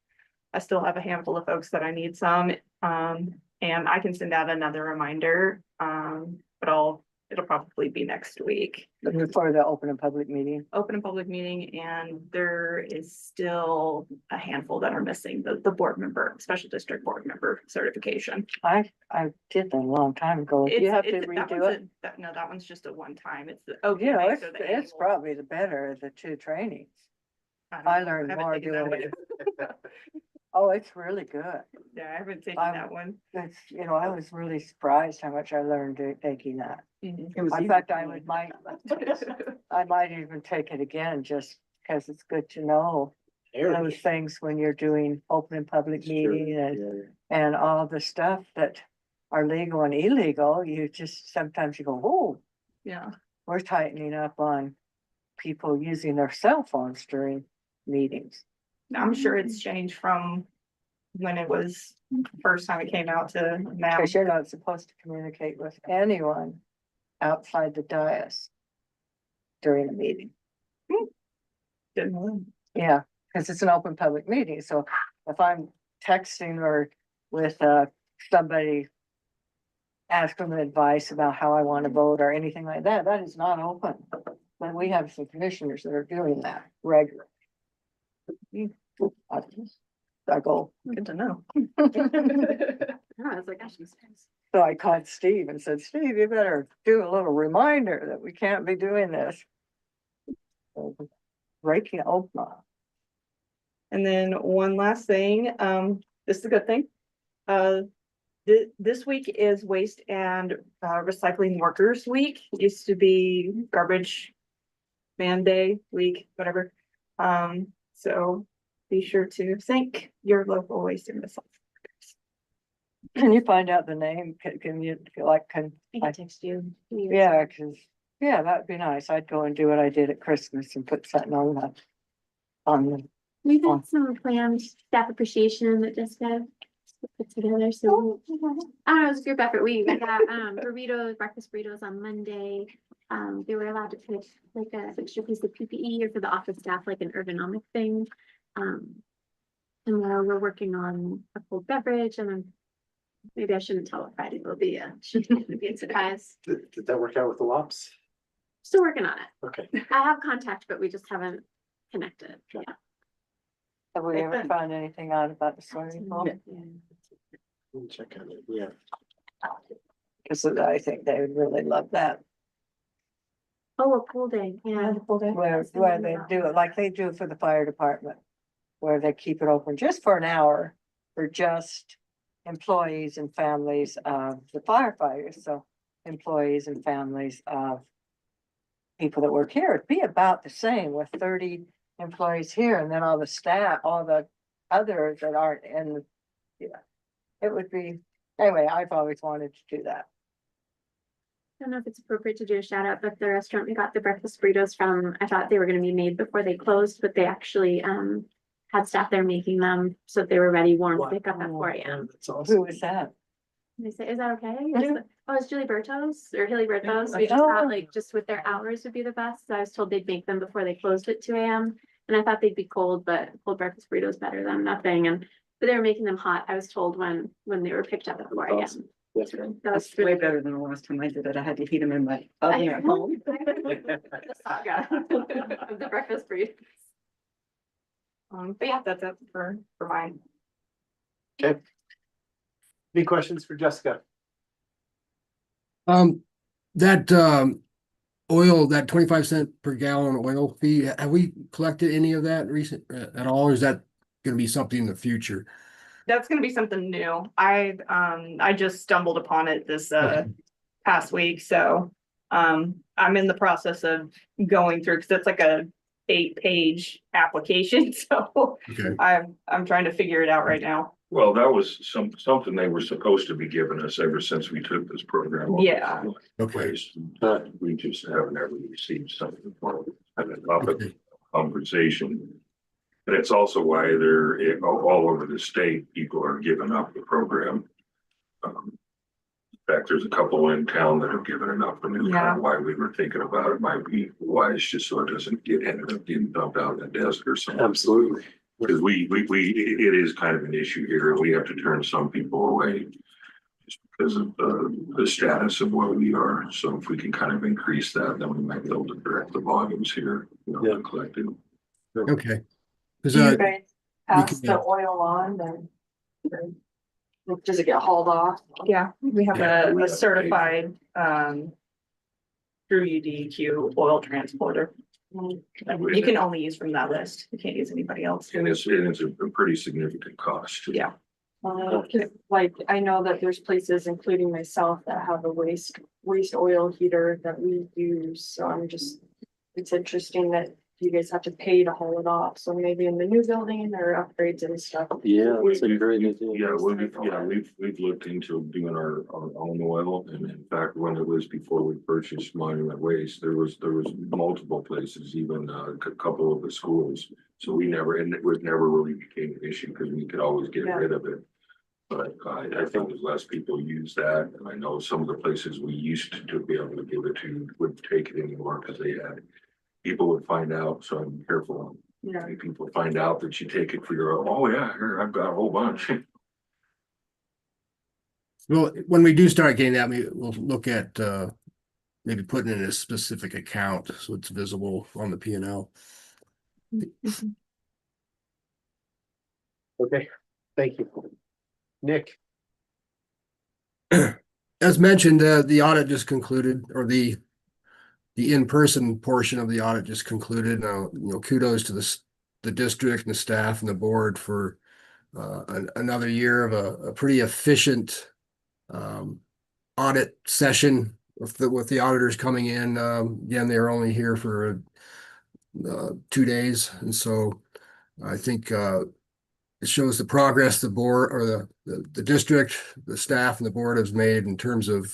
I still have a handful of folks that I need some, and I can send out another reminder. But it'll probably be next week. Before the open and public meeting. Open and public meeting, and there is still a handful that are missing, the board member, special district board member certification. I did that a long time ago. You have to That redo one's it. no, that one's just a one time. It's the, You know, okay, it's, so the it's annual. probably the better of the 2 trainings. don't I know. learned haven't more taken doing that it. one. Oh, it's really good. Yeah, I haven't taken I'm- that one. It's, you know, I was really surprised how much I learned taking that. It was In easy fact, for I me. would I might even take it again just because it's good to know those things when you're doing open and public meeting and all the stuff that are legal and illegal. You just, sometimes you go, oh, Yeah. we're tightening up on people using their cell phones during meetings. I'm sure it's changed from when it was first time it came out to now. Because you're not supposed to communicate with anyone outside the dais during a meeting. Didn't know. Yeah, because it's an open public meeting, so if I'm texting or with somebody asking them advice about how I want to vote or anything like that, that is not open. But we have some commissioners that are doing that regularly. I go, Good to know. I was like, gosh, I'm surprised. so I called Steve and said, Steve, you better do a little reminder that we can't be doing this. Breaking oath law. And then one last thing, this is a good thing. This week is Waste and Recycling Workers Week. Used to be Garbage Man Day week, whatever. So be sure to thank your local waste and recycling workers. Can you find out the name? Can you, like, I can text you. yeah, cause, yeah, that'd be nice. I'd go and do what I did at Christmas and put something on that. On the, We've had some planned staff appreciation that Jessica put together, so. I don't know, it was a group effort. We got burritos, breakfast burritos on Monday. They were allowed to pick like a extra piece of PPE or for the office staff, like an ergonomic thing. Tomorrow we're working on a cold beverage and then maybe I shouldn't tell what Friday will be. Should be a surprise. Did that work out with the WAPs? Still working on it. Okay. I have contact, but we just haven't connected. Yeah. have we ever found anything out about the swimming pool? We'll check on it, yeah. Cause I think they would really love that. Oh, a pool day. Yeah. Where they do it, like they do it for the fire department. Where they keep it open just for an hour for just employees and families of the firefighters, so employees and families of people that work here, it'd be about the same with 30 employees here and then all the staff, all the others that aren't in. Yeah, it would be, anyway, I've always wanted to do that. I don't know if it's appropriate to do a shout out, but the restaurant we got the breakfast burritos from, I thought they were gonna be made before they closed, but they actually had staff there making them, so they were ready, warm, to pick up at 4 AM. That's awesome. Who is that? They say, is that okay? Who? Oh, it's Julie Bertos or Hilly Bertos. We just thought like just with their hours would be the best. So I was told they'd make them before they closed at 2 AM. And I thought they'd be cold, but cold breakfast burritos better than nothing. But they were making them hot, I was told when they were picked up at 4 AM. Awesome. That's right. That was That's way really better than the last time I did it. I had to heat them in my oven at home. The saga of the breakfast burritos. But yeah, that's it for mine. Okay. Any questions for Jessica? That oil, that 25 cent per gallon oil fee, have we collected any of that recent at all, or is that gonna be something in the future? That's gonna be something new. I just stumbled upon it this Okay. past week, so. I'm in the process of going through, cause it's like a 8-page application, so Okay, I'm trying to figure it out right now. Well, that was something they were supposed to be giving us ever since we took this program. Yeah. okay, But we just haven't ever received something for it. And a topic of conversation. And it's also why all over the state, people are giving up the program. In fact, there's a couple in town that have given it up, and it's kind of why we were thinking about it might be wise, just so it doesn't end up getting dumped out in the desert or something. Absolutely. Because it is kind of an issue here. We have to turn some people away just because of the status of where we are. So if we can kind of increase that, then we might be able to direct the volumes here, Yeah. collected. okay. 'Cause, Do you guys pass can- the oil on then? Does it get hauled off? Yeah, we have Yeah, we a have certified, through UDEQ oil transporter. You can only use from that list. You can't use anybody else. And it's a pretty significant cost. Yeah. Like, I know that there's places, including myself, that have a waste oil heater that we use, so it's interesting that you guys have to pay to haul it off, so maybe in the new building or upgrades and stuff. Yeah, that's a great idea. We've looked into doing our own oil, and in fact, when it was before we purchased Monument Waste, there was multiple places, even a couple of the schools. So and it never really became an issue because we could always get rid of it. But I think as less people use that, and I know some of the places we used to be able to give it to wouldn't take it anymore because people would find out, so I'm careful. Yeah. If people find out that you take it for your own, oh yeah, here, I've got a whole bunch. Well, when we do start getting that, we'll look at maybe putting it in a specific account so it's visible on the P&L. Okay, thank you. Nick? As mentioned, the audit just concluded, or the in-person portion of the audit just concluded. Now, kudos to the district and the staff and the board for another year of a pretty efficient audit session with the auditors coming in. Again, they were only here for 2 days, and so I think it shows the progress the board or the district, the staff, and the board has made in terms of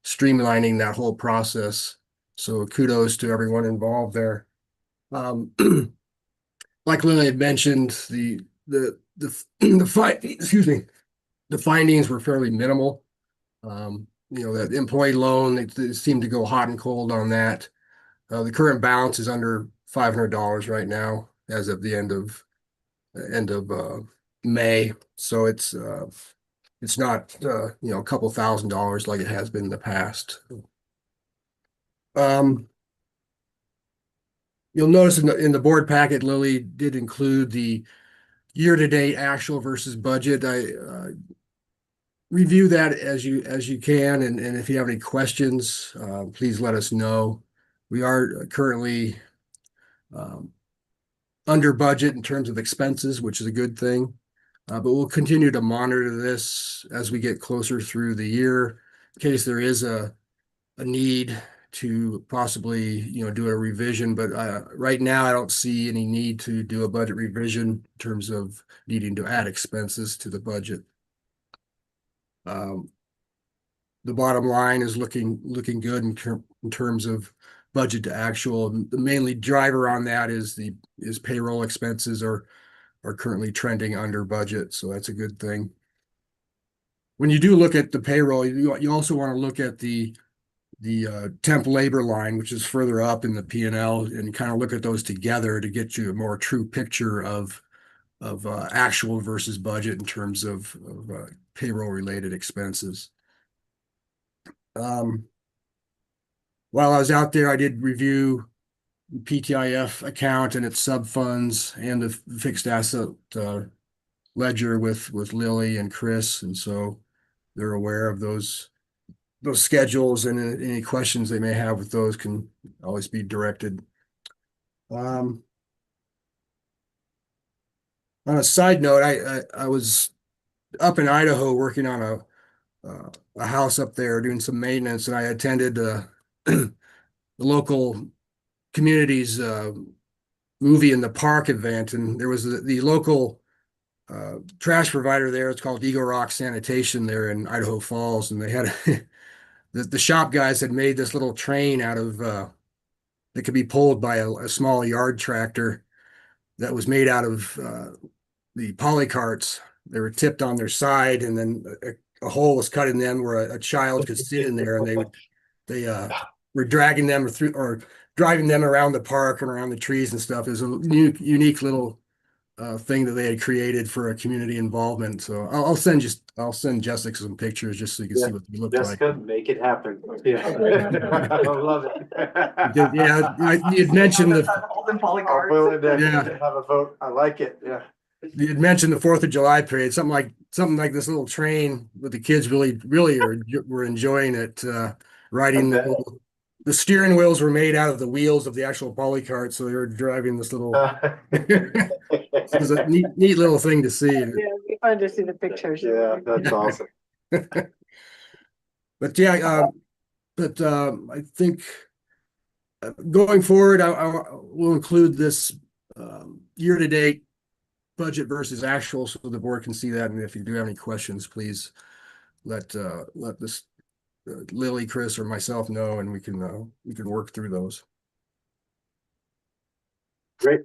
streamlining that whole process. So kudos to everyone involved there. Like Lily had mentioned, the findings were fairly minimal. That employee loan, they seemed to go hot and cold on that. The current balance is under $500 right now, as of the end of May. So it's not a couple $1,000s like it has been in the past. You'll notice in the board packet, Lily did include the year-to-date actual versus budget. I review that as you can, and if you have any questions, please let us know. We are currently under budget in terms of expenses, which is a good thing. But we'll continue to monitor this as we get closer through the year, in case there is a need to possibly, do a revision. But right now, I don't see any need to do a budget revision in terms of needing to add expenses to the budget. The bottom line is looking good in terms of budget to actual. The mainly driver on that is payroll expenses are currently trending under budget, so that's a good thing. When you do look at the payroll, you also want to look at the temp labor line, which is further up in the P&L, and kind of look at those together to get you a more true picture of actual versus budget in terms of payroll related expenses. While I was out there, I did review the PTIF account and its sub funds and the fixed asset ledger with Lily and Chris, and so they're aware of those schedules, and any questions they may have with those can always be directed. On a side note, I was up in Idaho working on a house up there doing some maintenance, and I attended the local community's movie in the park event, and there was the local trash provider there. It's called Eagle Rock Sanitation there in Idaho Falls, and they had the shop guys had made this little train out of that could be pulled by a small yard tractor that was made out of the poly carts. They were tipped on their side, and then a hole was cut in them where a child could sit in there, and they were dragging them through or driving them around the park and around the trees and stuff. It was a unique little thing that they had created for a community involvement. So I'll send Jessica some pictures just so you can see what they look Jessica, like. make it happen. Yeah. I love it. Yeah, you'd mentioned Have a vote. I like it. Yeah. You had mentioned the 4th of July period, something like this little train with the kids really were enjoying it, riding the steering wheels were made out of the wheels of the actual poly cart, so they were driving this little. It was a neat little thing to see. Yeah, it'd be fun to see the pictures. Yeah, that's awesome. But yeah, I think going forward, I will include this year-to-date budget versus actual, so the board can see that. And if you do have any questions, please let this Lily, Chris, or myself know, and we can work through those. Great.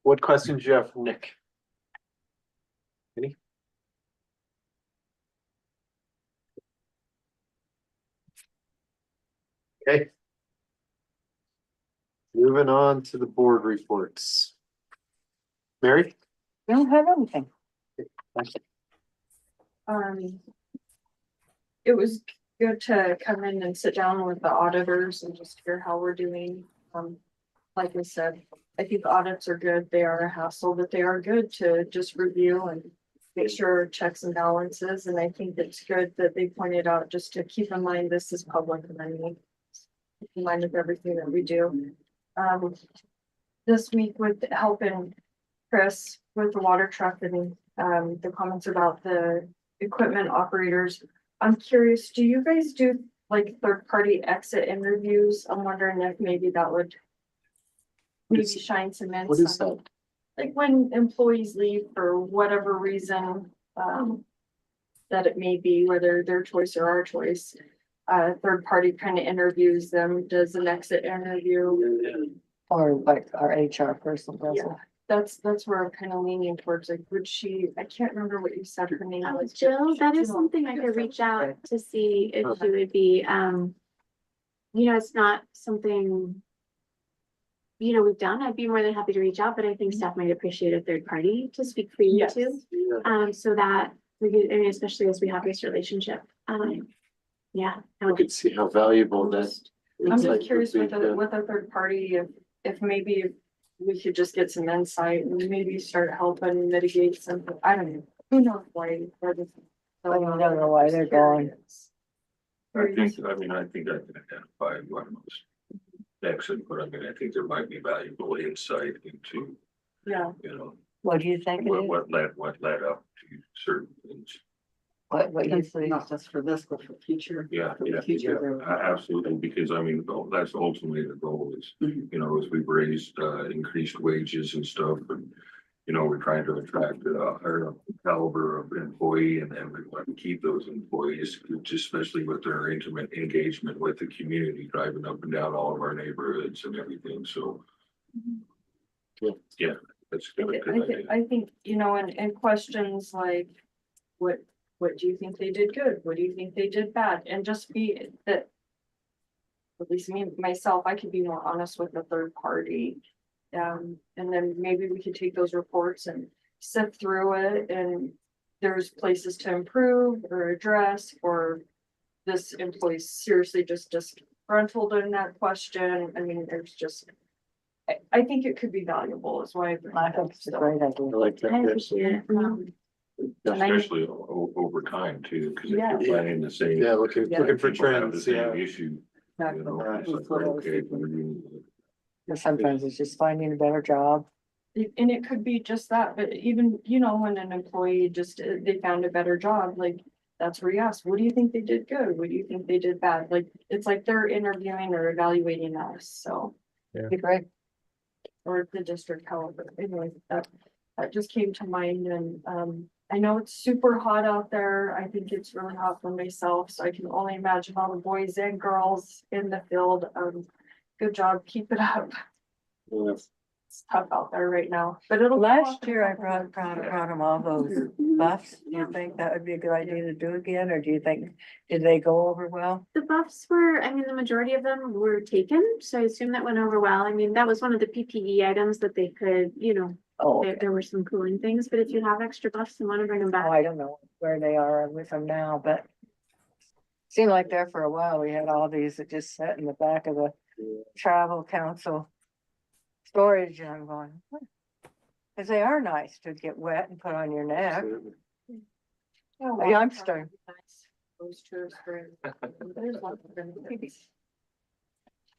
What questions do you have from Nick? Any? Okay. Moving on to the board reports. Mary? We don't have anything. It was good to come in and sit down with the auditors and just hear how we're doing. Like I said, I think audits are good. They are a hassle, but they are good to just review and make sure checks and balances. And I think it's good that they pointed out just to keep in mind, this is public money. Keep in mind of everything that we do. This week with helping Chris with the water truck and the comments about the equipment operators. I'm curious, do you guys do like third-party exit interviews? I'm wondering if maybe that would maybe shine some What is insight. that? Like when employees leave for whatever reason, that it may be, whether their choice or our choice, third party kind of interviews them, does an exit interview. Or like our HR person does it. Yeah, that's where I'm kind of leaning towards, like, would she, I can't remember what you said her name was. Jill, that is something I could reach out to see if she would be, it's not something we've done. I'd be more than happy to reach out, but I think staff might appreciate a third party to speak for you Yes. too. So that we could, I mean, especially as we have this relationship. Yeah. We could see how valuable that. I'm insight just curious would be to- with a third party, if maybe we could just get some insight and maybe start helping mitigate something. I don't know. Who knows why? I don't know why they're going. I think I can identify what most exit, but I mean, I think there might be valuable insight into, Yeah. What do you think it is? what led up to certain things. What you think? Not just for this, but for future. Yeah, For the yeah, future. yeah, absolutely, because I mean, that's ultimately the goal is, Mhm. as we've raised, increased wages and stuff, and we're trying to attract a higher caliber of employee, and then we want to keep those employees, especially with their intimate engagement with the community, driving up and down all of our neighborhoods and everything, so. Yeah, that's good. I think, and questions like, what do you think they did good? What do you think they did bad? And just be that. At least me, myself, I could be more honest with the third party. And then maybe we could take those reports and sift through it, and there's places to improve or address, or this employee seriously just disgruntled in that question. I mean, there's just. I think it could be valuable is why. I think it's a great idea. I like that. I Yeah. appreciate it. Especially over time too, because if Yeah. you're planning the same. Yeah, looking for people have the trends, same yeah. issue, Right. it's like, okay, And sometimes it's just finding a better job. And it could be just that, but even, when an employee just, they found a better job, like, that's where you ask, what do you think they did good? What do you think they did bad? Like, it's like they're interviewing or evaluating us, so, Be great. or the district, however, anyway, that just came to mind, and, I know it's super hot out there. I think it's really hot for myself, so I can only imagine all the boys and girls in the field. Good job, keep it up. Yes. It's tough out there right now, but it'll. Last year I brought them all those buffs. Do you think that would be a good idea to do again, or do you think, did they go over well? The buffs were, I mean, the majority of them were taken, so I assume that went over well. I mean, that was one of the PPE items that they could, Oh, there were some cooling things, but if you have extra buffs and want to bring them back. I don't know where they are with them now, but seemed like there for a while, we had all these that just sat in the back of the travel council storage, and I'm going, because they are nice to get wet and put on your neck. Absolutely. Yeah, I'm starting. Those tours for. There's lots of benefits.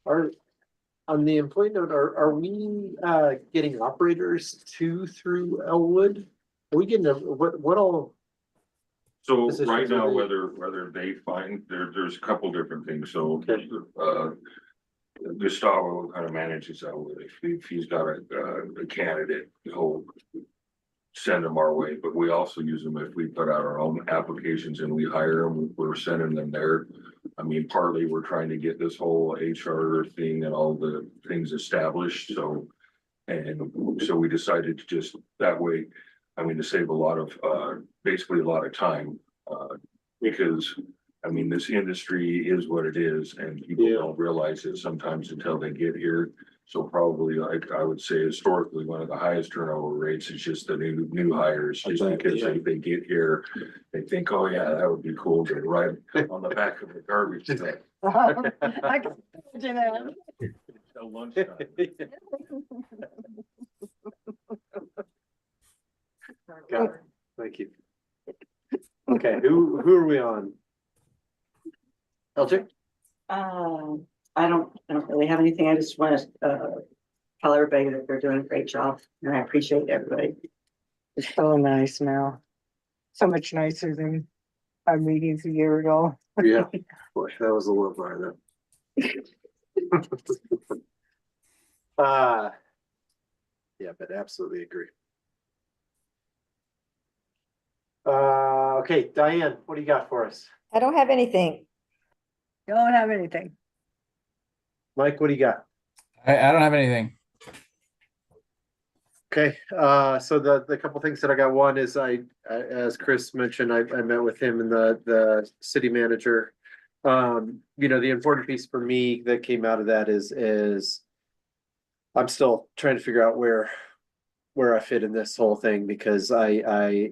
on the employee note, are we getting operators through Elwood? Are we getting what all? So Positions right now, are they- whether they find, there's a couple different things, so, Okay. Gustavo kind of manages that. If he's got a candidate, he'll send them our way, but we also use them if we put out our own applications and we hire them, we're sending them there. I mean, partly we're trying to get this whole HR thing and all the things established, so. And so we decided to just, that way, I mean, to save a lot of, basically a lot of time. Because, I mean, this industry is what it is and people Yeah. don't realize it sometimes until they get here. So probably, like, I would say historically, one of the highest turnover rates is just the new hires, just Okay, because yeah. they get here. They think, oh yeah, that would be cool to ride on the back of the garbage truck I can imagine that. till lunchtime. Got it. Thank you. Okay, who are we on? LJ? I don't really have anything. I just want to tell everybody that they're doing a great job and I appreciate everybody. It's so nice now. So much nicer than our meetings a year ago. Yeah, boy, that was a little farther. Yeah, but absolutely agree. Okay, Diane, what do you got for us? I don't have anything. Don't have anything. Mike, what do you got? I don't have anything. Okay, so the couple things that I got, one is as Chris mentioned, I met with him and the city manager. You know, the important piece for me that came out of that is I'm still trying to figure out where I fit in this whole thing because I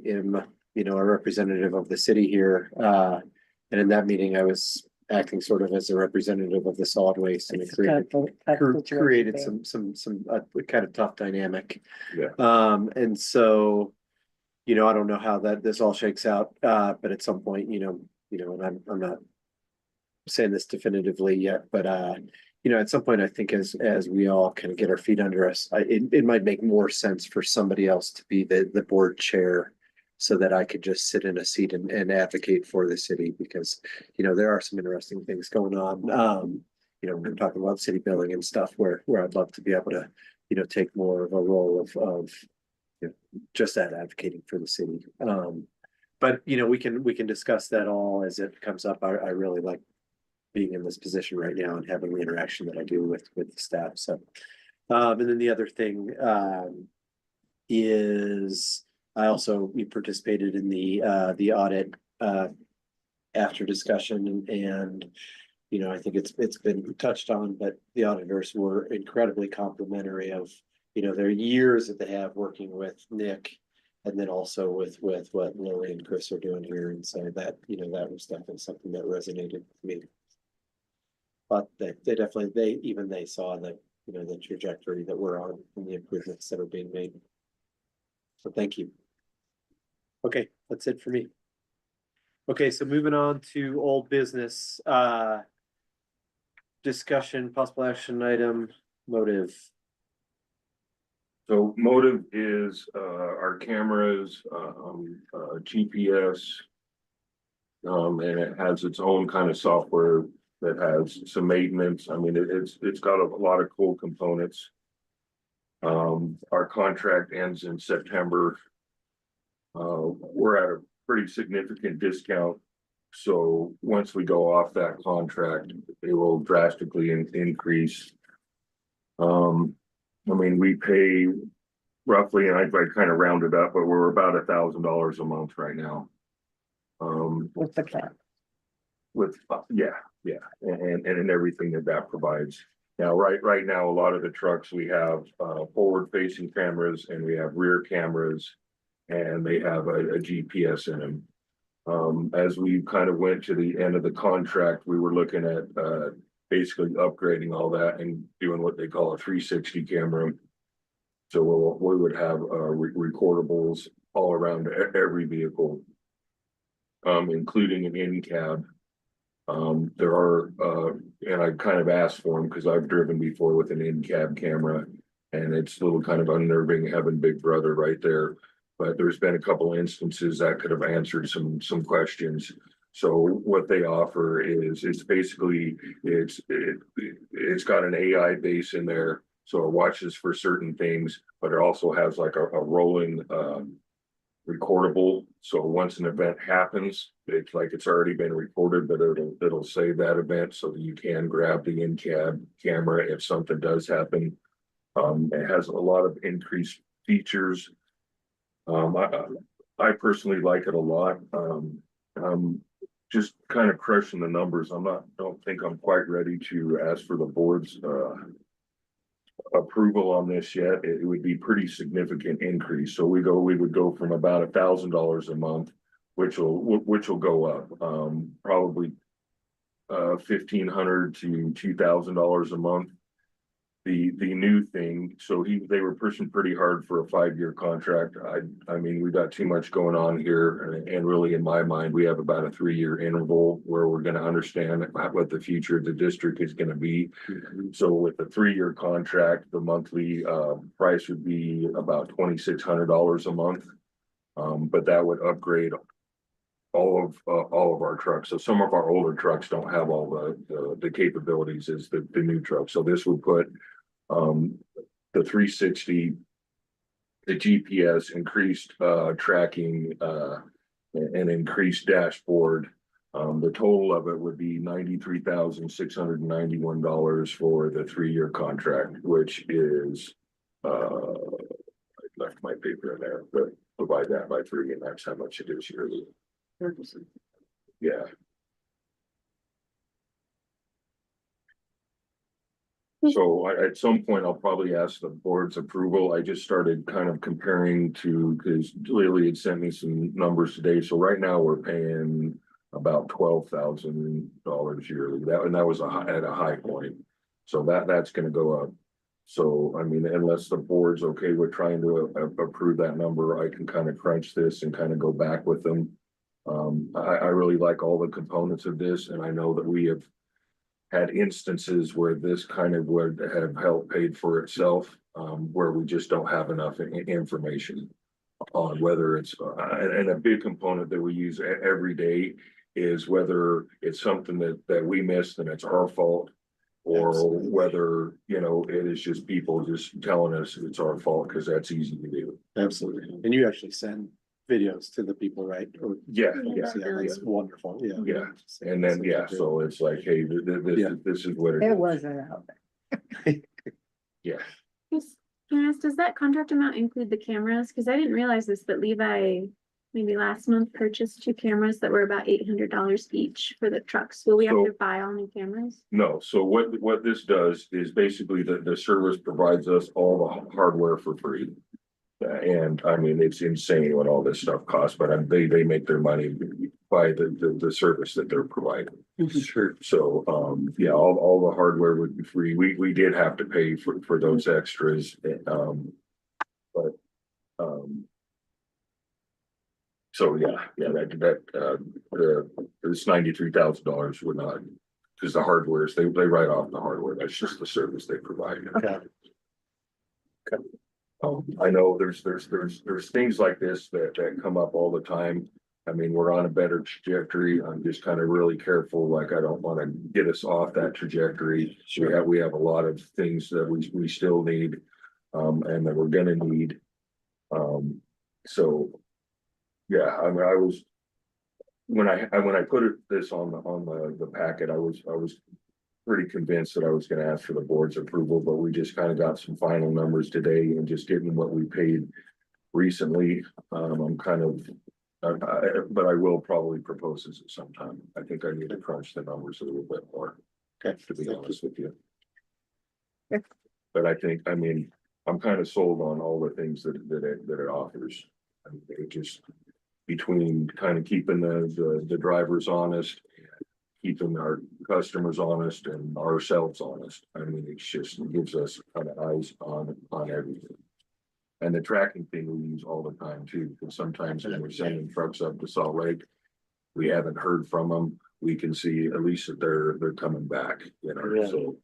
am, you know, a representative of the city here. And in that meeting, I was acting sort of as a representative of the solid waste and it created some kind of tough dynamic. Yeah. And so, you know, I don't know how this all shakes out, but at some point, you know, and I'm not saying this definitively yet, but you know, at some point, I think as we all kind of get our feet under us, it might make more sense for somebody else to be the board chair so that I could just sit in a seat and advocate for the city because, you know, there are some interesting things going on. You know, we're talking about city building and stuff where I'd love to be able to, you know, take more of a role of you know, just that advocating for the city. But, you know, we can discuss that all as it comes up. I really like being in this position right now and having the interaction that I do with the staff. So, and then the other thing is we participated in the audit after discussion and you know, I think it's been touched on, but the auditors were incredibly complimentary of, you know, their years that they have working with Nick and then also with what Lily and Chris are doing here. And so that, you know, that was definitely something that resonated with me. But they definitely, they saw the, you know, the trajectory that we're on and the improvements that are being made. So thank you. Okay, that's it for me. Okay, so moving on to old business, discussion, possible action item, motive. So motive is our cameras, GPS. And it has its own kind of software that has some maintenance. I mean, it's got a lot of cool components. Our contract ends in September. We're at a pretty significant discount. So once we go off that contract, it will drastically increase. I mean, we pay roughly, and I kind of round it up, but we're about $1,000 a month right now. With the cap. With, yeah, and everything that provides. Now, right now, a lot of the trucks, we have forward facing cameras and we have rear cameras and they have a GPS in them. As we kind of went to the end of the contract, we were looking at basically upgrading all that and doing what they call a 360 camera. So we would have recordables all around every vehicle, including an in cab. There are and I kind of asked for them because I've driven before with an in-cab camera. And it's a little kind of unnerving having Big Brother right there. But there's been a couple instances that could have answered some questions. So what they offer is, it's basically, it's got an AI base in there. So it watches for certain things, but it also has like a rolling recordable. So once an event happens, it's like it's already been recorded, but it'll save that event so that you can grab the in-cab camera if something does happen. It has a lot of increased features. I personally like it a lot. I'm just kind of crushing the numbers. Don't think I'm quite ready to ask for the board's approval on this yet. It would be pretty significant increase. So we would go from about $1,000 a month, which will go up, probably $1,500 to $2,000 a month. The new thing, so they were pushing pretty hard for a 5-year contract. I mean, we got too much going on here, and really in my mind, we have about a 3-year interval where we're gonna understand what the future of the district is gonna be. So with the 3-year contract, the monthly price would be about $2,600 a month. But that would upgrade all of our trucks. So some of our older trucks don't have all the capabilities as the new trucks. So this would put the 360, the GPS, increased tracking, and increased dashboard. The total of it would be $93,691 for the 3-year contract, which is I left my paper in there, but divide that by 3 and that's how much it is yearly. Yeah. So at some point, I'll probably ask the board's approval. I just started kind of comparing to, because Lily had sent me some numbers today. So right now we're paying about $12,000 yearly. That was at a high point. So that's gonna go up. So, I mean, unless the board's okay with trying to approve that number, I can kind of crunch this and kind of go back with them. I really like all the components of this, and I know that we have had instances where this kind of would have helped paid for itself, where we just don't have enough information on whether it's, and a big component that we use every day is whether it's something that we missed and it's our fault, or whether, it is just people just telling us it's our fault, because that's easy to do. Absolutely. And you actually send videos to the people, right? Or Yeah, yeah, that's wonderful. Yeah. yeah. And then, so it's like, hey, this is what it It is. wasn't out there. Yeah. Can I ask, does that contract amount include the cameras? Because I didn't realize this, but Levi maybe last month purchased 2 cameras that were about $800 each for the trucks. Will we have So- to buy all new cameras? No, so what this does is basically the service provides us all the hardware for free. And I mean, it's insane what all this stuff costs, but they make their money by the service that they're providing. Sure. So, yeah, all the hardware would be free. We did have to pay for those extras, but, so yeah, this $93,000 would not, because the hardware is, they write off the hardware. That's just the service they provide. Okay. I know there's things like this that come up all the time. I mean, we're on a better trajectory. I'm just kind of really careful. Like, I don't want to get us off that trajectory. We have a lot of things that we still need, and that we're gonna need. So, yeah, I mean, I was, when I put this on the packet, I was pretty convinced that I was gonna ask for the board's approval, but we just kind of got some final numbers today, and just getting what we paid recently. I'm kind of, but I will probably propose this at some time. I think I need to crunch the numbers a little bit more, Okay. to be honest with you. Okay. But I think, I mean, I'm kind of sold on all the things that it offers. I mean, it just, between kind of keeping the drivers honest, keeping our customers honest and ourselves honest. I mean, it gives us kind of eyes on everything. And the tracking thing we use all the time too, because sometimes when we're sending trucks up to Salt Lake, we haven't heard from them. we can see at least that they're coming back, you know, Yeah. so.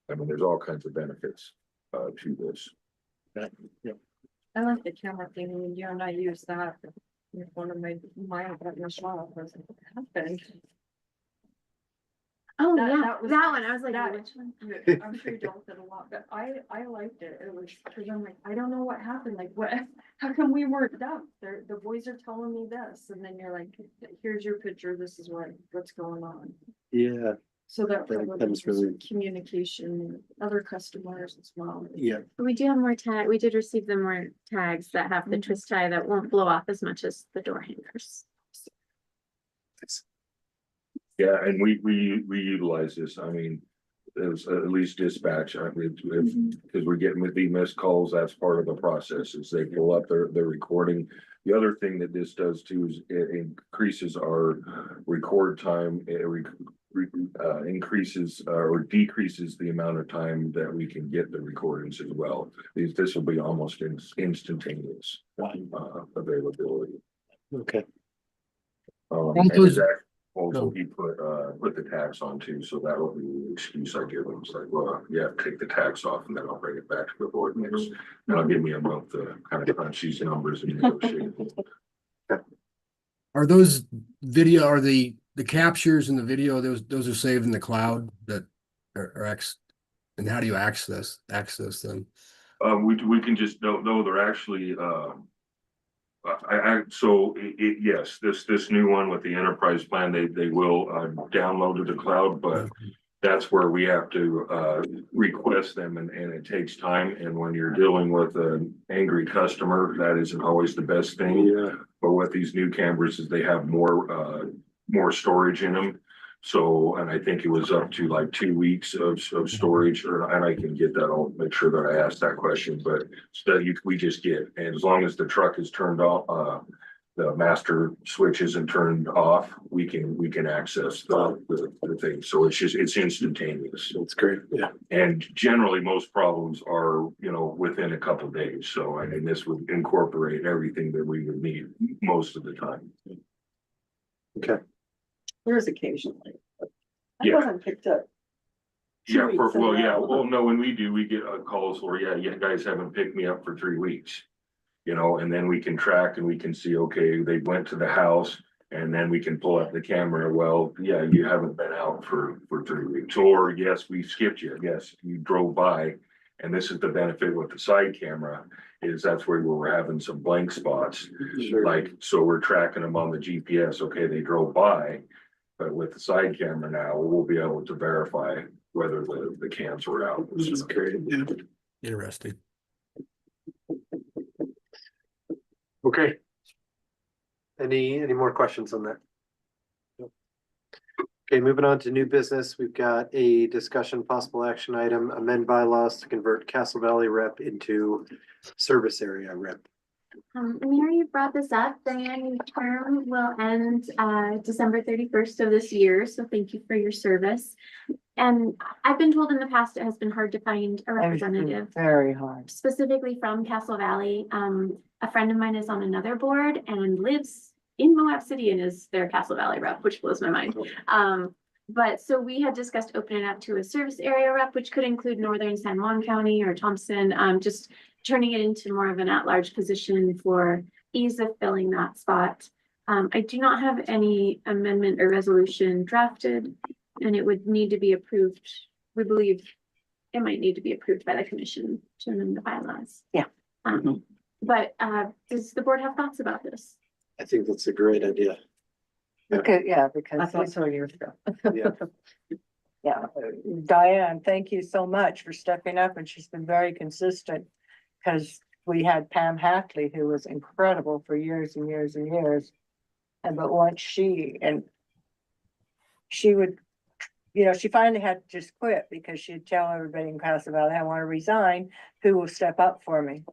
I mean, there's all kinds of benefits, to this. I like the camera thing, and you and I use that. One of my partners, was husband. Oh, That- yeah, that was- that one. I was like, that- which one? I'm sure you dealt with it a lot, but I liked it. It was, cause I'm like, I don't know what happened. Like, what, how come we weren't dumb? The boys are telling me this, and then you're like, here's your picture. This is what's going on. Yeah, So that That probably becomes was really- communication, with other customers as well. yeah. We do have more tag, we did receive the more tags that have the Mhm. twist tie that won't blow off as much as the door hangers. Yeah, and we utilize this, I mean, there's at least dispatch, I mean, because we're getting with the missed calls, that's part of the process, is they pull up their recording. The other thing that this does too is it increases our record time, increases or decreases the amount of time that we can get the recordings as well. This will be almost instantaneous, availability. Okay. And those- also, he put the tax on too, so that will be the excuse I give him. It's like, well, yeah, take the tax off and then I'll bring it back to the board next. And I'll give me a month to kind of crunch these numbers and negotiate. Are those video, are the captures and the video, those are saved in the cloud that are and how do you access them? We can just, no, they're actually, yes, this new one with the enterprise plan, they will download to the cloud, but that's where we have to request them and it takes time. And when you're dealing with an angry customer, that isn't always the best thing. Yeah. But what these new cameras is they have more storage in them. So, and I think it was up to like 2 weeks of storage, and I can get that, I'll make sure that I ask that question, but so we just get, and as long as the truck is turned off, the master switch isn't turned off, we can access the thing. So it's instantaneous. That's great. Yeah. And generally, most problems are, within a couple days. So I mean, this would incorporate everything that we would need most of the time. Okay. There's occasionally. That Yeah. wasn't picked up. Yeah, 2 weeks in a row. well, no, when we do, we get calls where, yeah, you guys haven't picked me up for 3 weeks. And then we can track and we can see, okay, they went to the house and then we can pull up the camera. Well, yeah, you haven't been out for 3 weeks, or yes, we skipped you. Yes, you drove by. And this is the benefit with the side camera, is that's where we're having some blank spots. Sure. Like, so we're tracking them on the GPS. Okay, they drove by. But with the side camera now, we'll be able to verify whether the cams were out. This is great. Yeah. Interesting. Okay. Any more questions on that? Nope. Okay, moving on to new business. We've got a discussion possible action item, amend bylaws to convert Castle Valley rep into service area rep. Mary brought this up. Diane, your term will end December 31st of this year. So thank you for your service. And I've been told in the past it has been hard to find a representative Very hard. specifically from Castle Valley. A friend of mine is on another board and lives in Moab City and is their Castle Valley rep, which blows my mind. But so we had discussed opening it up to a service area rep, which could include Northern San Juan County or Thompson, just turning it into more of an at-large position for ease of filling that spot. I do not have any amendment or resolution drafted, and it would need to be approved. We believe it might need to be approved by the commission to amend the bylaws. Yeah. But does the board have thoughts about this? I think that's a great idea. Yeah. Okay, yeah, I because, thought so years ago. Yeah. yeah, Diane, thank you so much for stepping up, and she's been very consistent. Cause we had Pam Hackley, who was incredible for years and years and years. But once she would, she finally had to just quit because she'd tell everybody in Castle Valley, I want to resign, who will step up for me?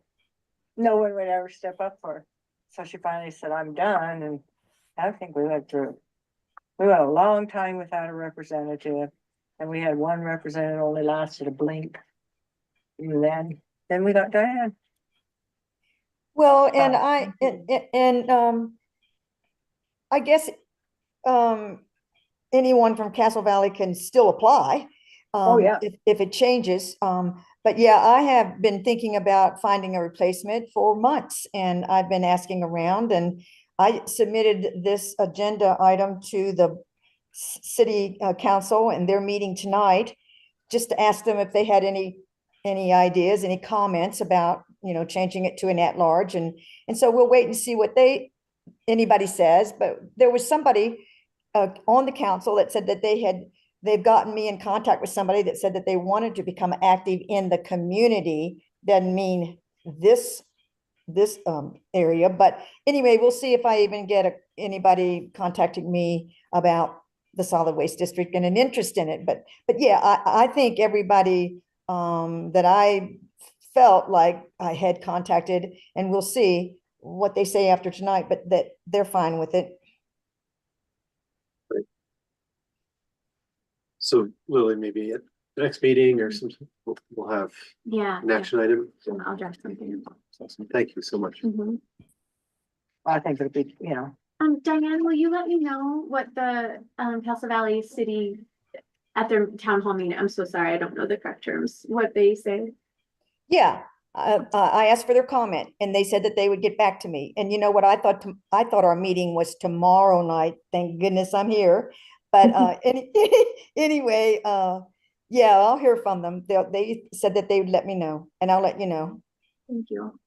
No one would ever step up for her. So she finally said, I'm done, and I think we went a long time without a representative, and we had one representative, only lasted a blink. And then we got Diane. Well, and I guess, anyone from Castle Valley can still apply. Oh, yeah. If it changes. But yeah, I have been thinking about finding a replacement for months, and I've been asking around, and I submitted this agenda item to the city council, and they're meeting tonight, just to ask them if they had any ideas, any comments about, changing it to an at-large, and so we'll wait and see what anybody says. But there was somebody on the council that said that they've gotten me in contact with somebody that said that they wanted to become active in the community. Doesn't mean this area, but anyway, we'll see if I even get anybody contacting me about the solid waste district and an interest in it. But yeah, I think everybody that I felt like I had contacted, and we'll see what they say after tonight, but that they're fine with it. So Lily, maybe at the next meeting or something, we'll have Yeah. an action item. I'll draft something. Awesome. Thank you so much. Mhm. I think it'd be, Diane, will you let me know what the Castle Valley City at their town hall meeting? I'm so sorry, I don't know the correct terms, what they say. Yeah, I asked for their comment, and they said that they would get back to me. And you know what, I thought our meeting was tomorrow night. Thank goodness I'm here. But anyway, yeah, I'll hear from them. They said that they would let me know, and I'll let you know. Thank you.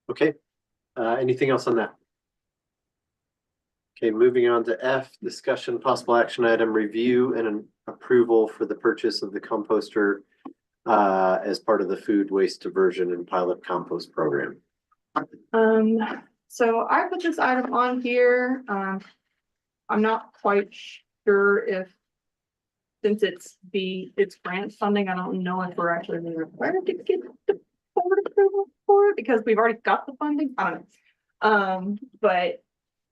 Okay, anything else on that? Okay, moving on to F, discussion possible action item, review and an approval for the purchase of the composter as part of the food waste diversion and pilot compost program. So I put this item on here. I'm not quite sure if, since it's grant funding, I don't know if we're actually required to get the board approval for it, because we've already got the funding. I don't know. But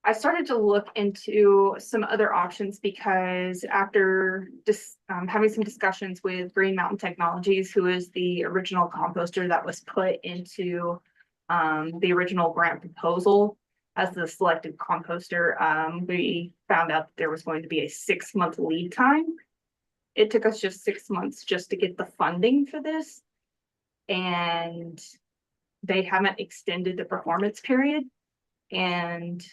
I started to look into some other options, because after just having some discussions with Green Mountain Technologies, who is the original composter that was put into the original grant proposal as the selected composter, we found out that there was going to be a 6-month lead time. It took us just 6 months just to get the funding for this, and they haven't extended the performance period. And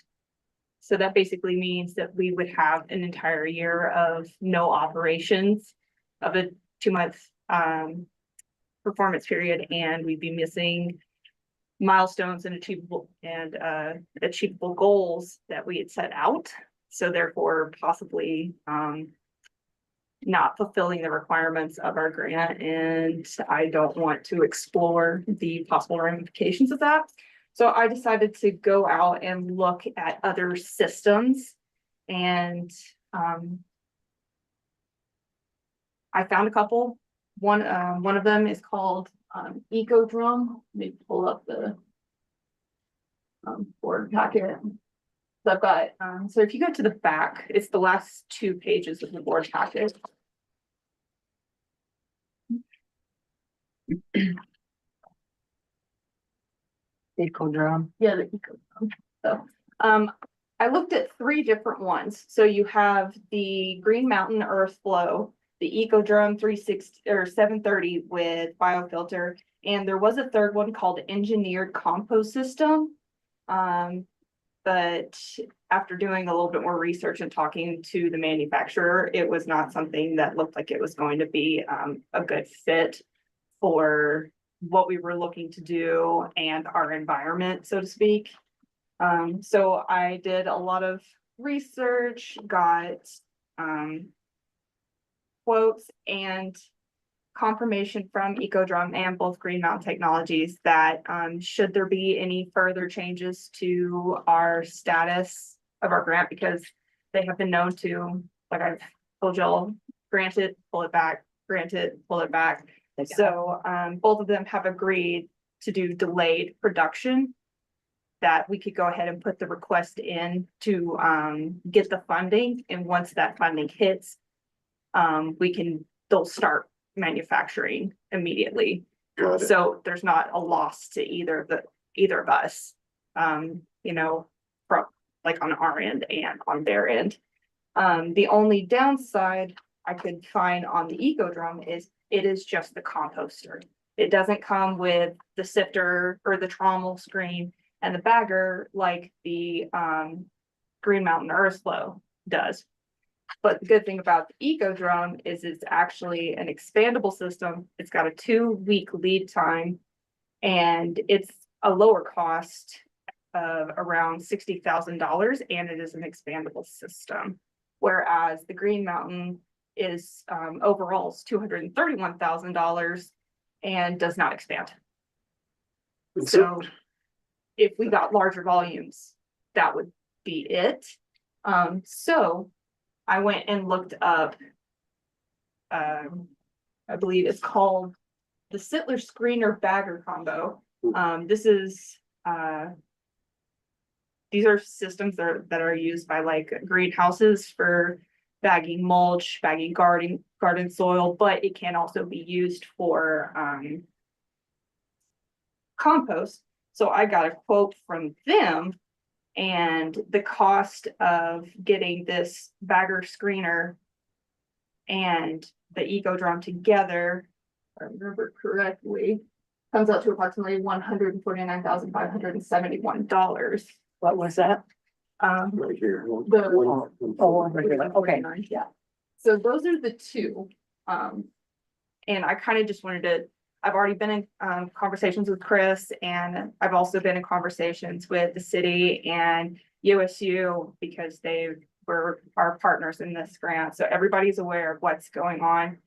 so that basically means that we would have an entire year of no operations of a 2-month performance period, and we'd be missing milestones and achievable goals that we had set out. So therefore possibly not fulfilling the requirements of our grant, and I don't want to explore the possible ramifications of that. So I decided to go out and look at other systems, and I found a couple. One of them is called EcoDrum. Let me pull up the board packet. So I've got, so if you go to the back, it's the last 2 pages of the board packet. EcoDrum. Yeah, the EcoDrum. So, I looked at 3 different ones. So you have the Green Mountain Earth Flow, the EcoDrum 360 or 730 with biofilter, and there was a third one called Engineered Compost System. But after doing a little bit more research and talking to the manufacturer, it was not something that looked like it was going to be a good fit for what we were looking to do and our environment, so to speak. So I did a lot of research, got quotes and confirmation from EcoDrum and both Green Mountain Technologies that should there be any further changes to our status of our grant, because they have been known to, like I've told y'all, grant it, pull it back, grant it, pull it back. So both of them have agreed to do delayed production, that we could go ahead and put the request in to get the funding, and once that funding hits, they'll start manufacturing immediately. Got it. So there's not a loss to either of us. like on our end and on their end. The only downside I could find on the Eco Drum is it is just the composter. It doesn't come with the sifter or the trommel screen and the bagger like the Green Mountain Earthflow does. But the good thing about the Eco Drum is it's actually an expandable system. It's got a 2-week lead time and it's a lower cost of around $60,000 and it is an expandable system. Whereas the Green Mountain is overall is $231,000 and does not expand. So if we got larger volumes, that would be it. So I went and looked up, I believe it's called the Sittler Screener Bagger Combo. This is, these are systems that are used by like greenhouses for bagging mulch, bagging garden soil, but it can also be used for compost. So I got a quote from them and the cost of getting this bagger screener and the Eco Drum together, if I remember correctly, comes out to approximately $149,571. What was that? Right here. Okay. Yeah. So those are the two. And I kind of just wanted to, I've already been in conversations with Chris and I've also been in conversations with the city and USU because they were our partners in this grant. So everybody's aware of what's going on.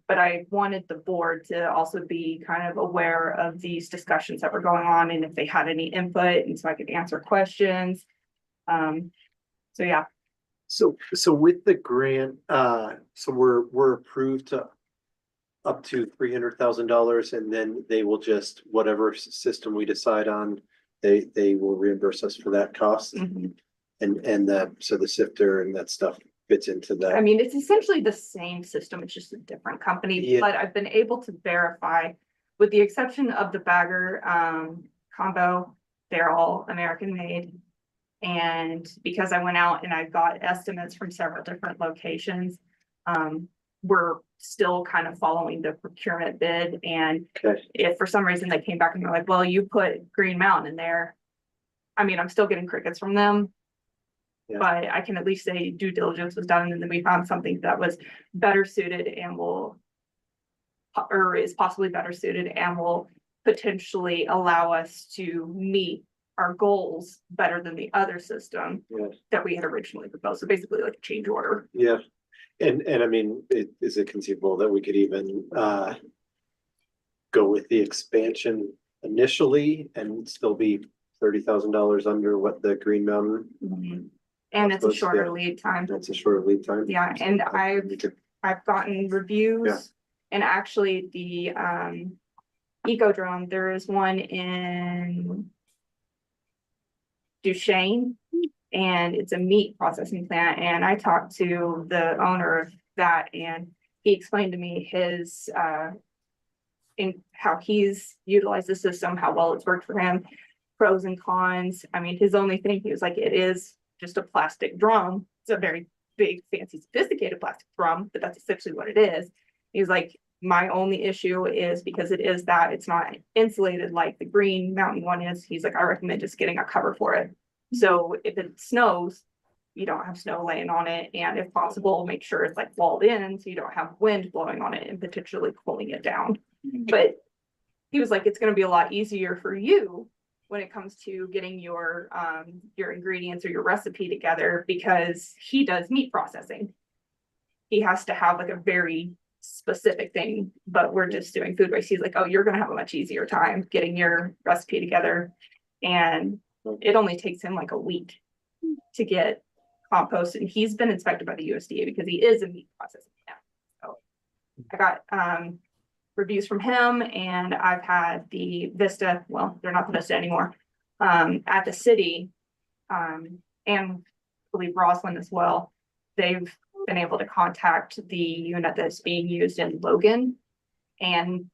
But I wanted the board to also be kind of aware of these discussions that were going on and if they had any input and so I could answer questions. So yeah. So with the grant, so we're approved to up to $300,000 and then they will just, whatever system we decide on, they will reimburse us for that cost. Mhm. And so the sifter and that stuff fits into that. I mean, it's essentially the same system, it's just a different company, Yeah. but I've been able to verify, with the exception of the bagger combo, they're all American made. And because I went out and I got estimates from several different locations, we're still kind of following the procurement bid. And Okay. if for some reason they came back and they're like, well, you put Green Mountain in there, I mean, I'm still getting crickets from them. Yeah. But I can at least say due diligence was done and then we found something that was better suited and will, or is possibly better suited and will potentially allow us to meet our goals better than the other system Yeah. that we had originally proposed. So basically like a change order. Yeah. And I mean, is it conceivable that we could even go with the expansion initially and still be $30,000 under what the Green Mountain? And it's a Suppose, shorter yeah. lead time. That's a shorter lead time. Yeah, and We could- I've gotten reviews. Yeah. And actually the Eco Drum, there is one in Duchesne. And it's a meat processing plant. And I talked to the owner of that and he explained to me his in how he's utilized the system, how well it's worked for him, pros and cons. I mean, his only thing, he was like, it is just a plastic drum. It's a very big, fancy, sophisticated plastic drum, but that's essentially what it is. He's like, my only issue is because it is that it's not insulated like the Green Mountain one is. He's like, I recommend just getting a cover for it. So if it snows, you don't have snow laying on it. And if possible, make sure it's like walled in so you don't have wind blowing on it and potentially cooling it down. But he was like, it's going to be a lot easier for you when it comes to getting your ingredients or your recipe together because he does meat processing. He has to have like a very specific thing, but we're just doing food waste. He's like, oh, you're going to have a much easier time getting your recipe together. And it only takes him like a week to get compost. And he's been inspected by the USDA because he is a meat processing plant. So I got reviews from him and I've had the Vista, well, they're not the Vista anymore, at the city, and I believe Roslyn as well. They've been able to contact the unit that's being used in Logan. And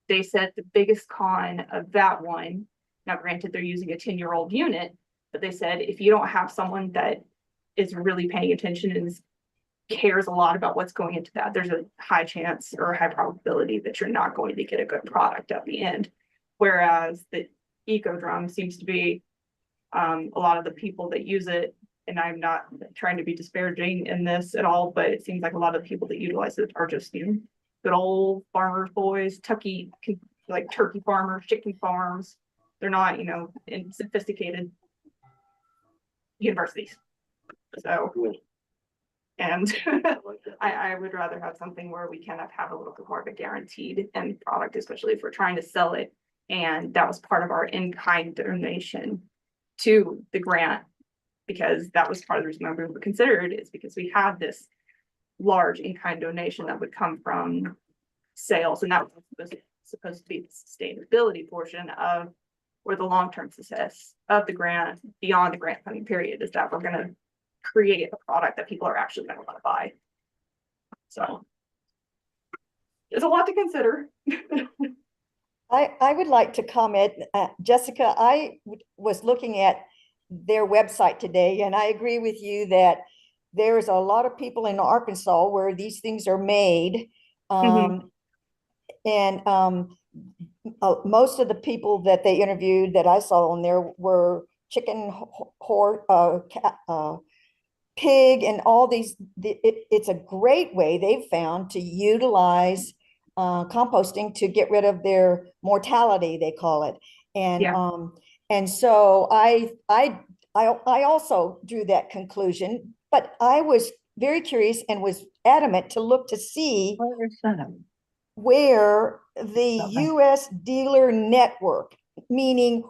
they said the biggest con of that one, now granted, they're using a 10-year-old unit, But they said, if you don't have someone that is really paying attention and cares a lot about what's going into that, there's a high chance or a high probability that you're not going to get a good product at the end. Whereas the Eco Drum seems to be, a lot of the people that use it, and I'm not trying to be disparaging in this at all, but it seems like a lot of the people that utilize it are just, good old farmers boys, like turkey farmers, chicken farms. They're not, in sophisticated universities. So, and I would rather have something where we kind of have a little bit more of a guaranteed end product, especially if we're trying to sell it. And that was part of our in-kind donation to the grant, because that was part of the reason why we were considered, is because we had this large in-kind donation that would come from sales, and that was supposed to be the sustainability portion of, or the long-term success of the grant beyond the grant funding period, is that we're going to create a product that people are actually going to want to buy. So there's a lot to consider. I would like to comment, Jessica, I was looking at their website today, and I agree with you that there's a lot of people in Arkansas where these things are made. And most of the people that they interviewed that I saw on there were chicken, pig, and all these. It's a great way they've found to utilize composting to get rid of their mortality, they call it. And so I also drew that conclusion, but I was very curious and was adamant to look to see where the US dealer network, meaning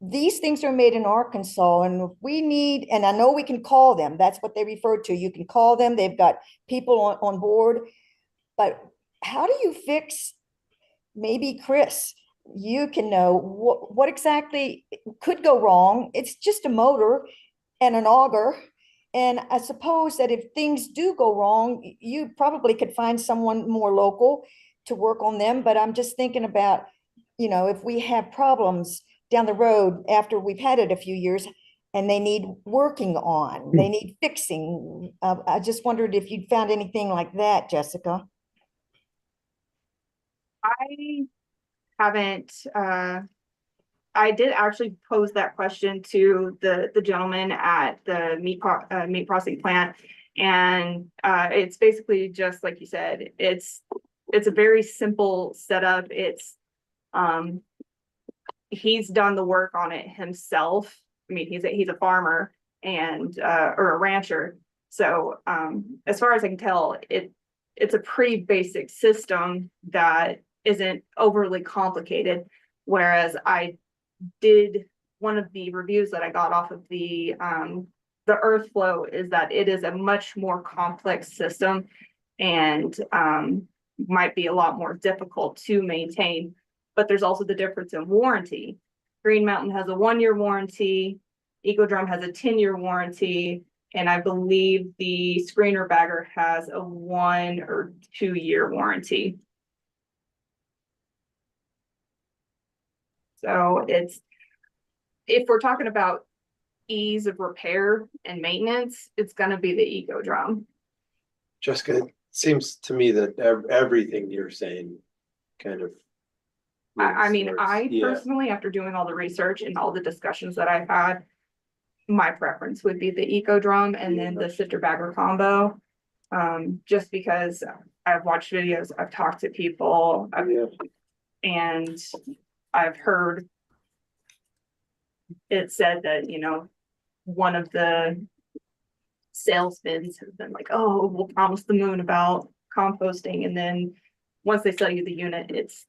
these things are made in Arkansas, and if we need, and I know we can call them, that's what they refer to. You can call them, they've got people on board, but how do you fix, maybe Chris, you can know what exactly could go wrong. It's just a motor and an auger. And I suppose that if things do go wrong, you probably could find someone more local to work on them. But I'm just thinking about, if we have problems down the road after we've had it a few years and they need working on, they need fixing. I just wondered if you'd found anything like that, Jessica. I haven't, I did actually pose that question to the gentleman at the meat processing plant. And it's basically just like you said, it's a very simple setup. It's, he's done the work on it himself. I mean, he's a farmer and, or a rancher. So as far as I can tell, it's a pretty basic system that isn't overly complicated. Whereas I did, one of the reviews that I got off of the Earthflow is that it is a much more complex system and might be a lot more difficult to maintain. But there's also the difference in warranty. Green Mountain has a 1-year warranty, Eco Drum has a 10-year warranty, and I believe the Screener Bagger has a 1 or 2-year warranty. So if we're talking about ease of repair and maintenance, it's going to be the Eco Drum. Jessica, it seems to me that everything you're saying kind of. I mean, I Yeah. personally, after doing all the research and all the discussions that I've had, my preference would be the Eco Drum and then the Sifter Bagger combo. Just because I've watched videos, I've talked to people, and I've heard it said that, one of the salesmen has been like, oh, we'll promise the moon about composting. And then once they sell you the unit, it's.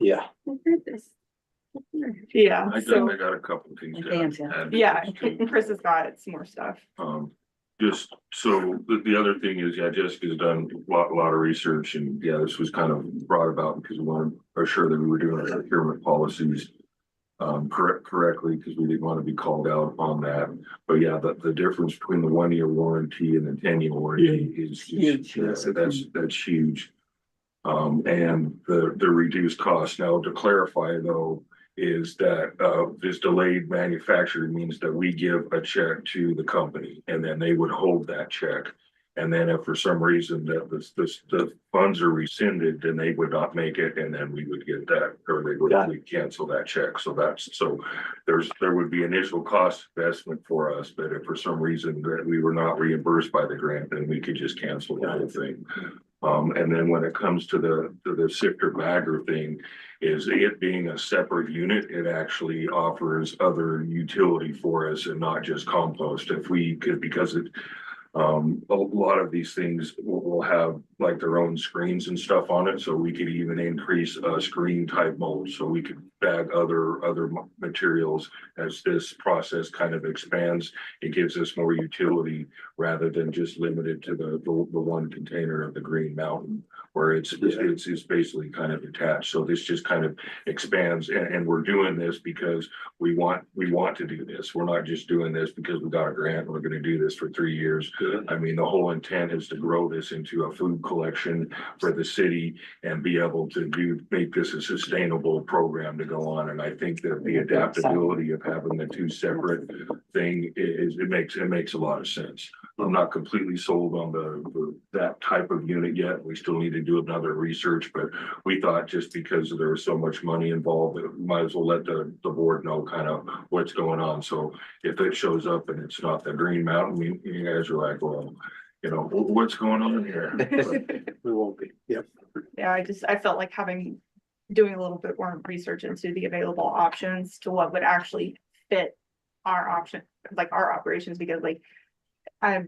Yeah. Yeah. I got a couple of things. to add to Yeah, this, too. Chris has got some more stuff. Just so the other thing is, Jessica's done a lot of research, and this was kind of brought about because we weren't sure that we were doing our procurement policies correctly, because we didn't want to be called out on that. But the difference between the 1-year warranty and the 10-year warranty is huge. That's huge. And the reduced cost. Now, to clarify though, is that this delayed manufacturing means that we give a check to the company and then they would hold that check. And then if for some reason that the funds are rescinded, then they would not make it and then we would get that, or they would Got we'd cancel that check. So there would be initial cost investment for us, but if for some reason that we were not reimbursed by the grant, then we could just cancel the whole thing. And then when it comes to the sifter bagger thing, is it being a separate unit, it actually offers other utility for us and not just compost. If we could, because a lot of these things will have like their own screens and stuff on it, so we could even increase a screen type mold, so we could bag other materials as this process kind of expands. It gives us more utility rather than just limited to the one container of the Green Mountain, where it's basically kind of attached. So this just kind of expands, and we're doing this because we want to do this. We're not just doing this because we got a grant and we're going to do this for 3 years. I mean, the whole intent is to grow this into a food collection for the city and be able to make this a sustainable program to go on. And I think that the adaptability of having the two separate thing it makes a lot of sense. I'm not completely sold on that type of unit yet. We still need to do another research, but we thought just because there was so much money involved, that we might as well let the board know kind of what's going on. So if it shows up and it's not the Green Mountain, you guys are like, well, you know, what's going on here? We won't be. Yep. Yeah, I felt like doing a little bit more research into the available options to what would actually fit our option, like our operations, because like I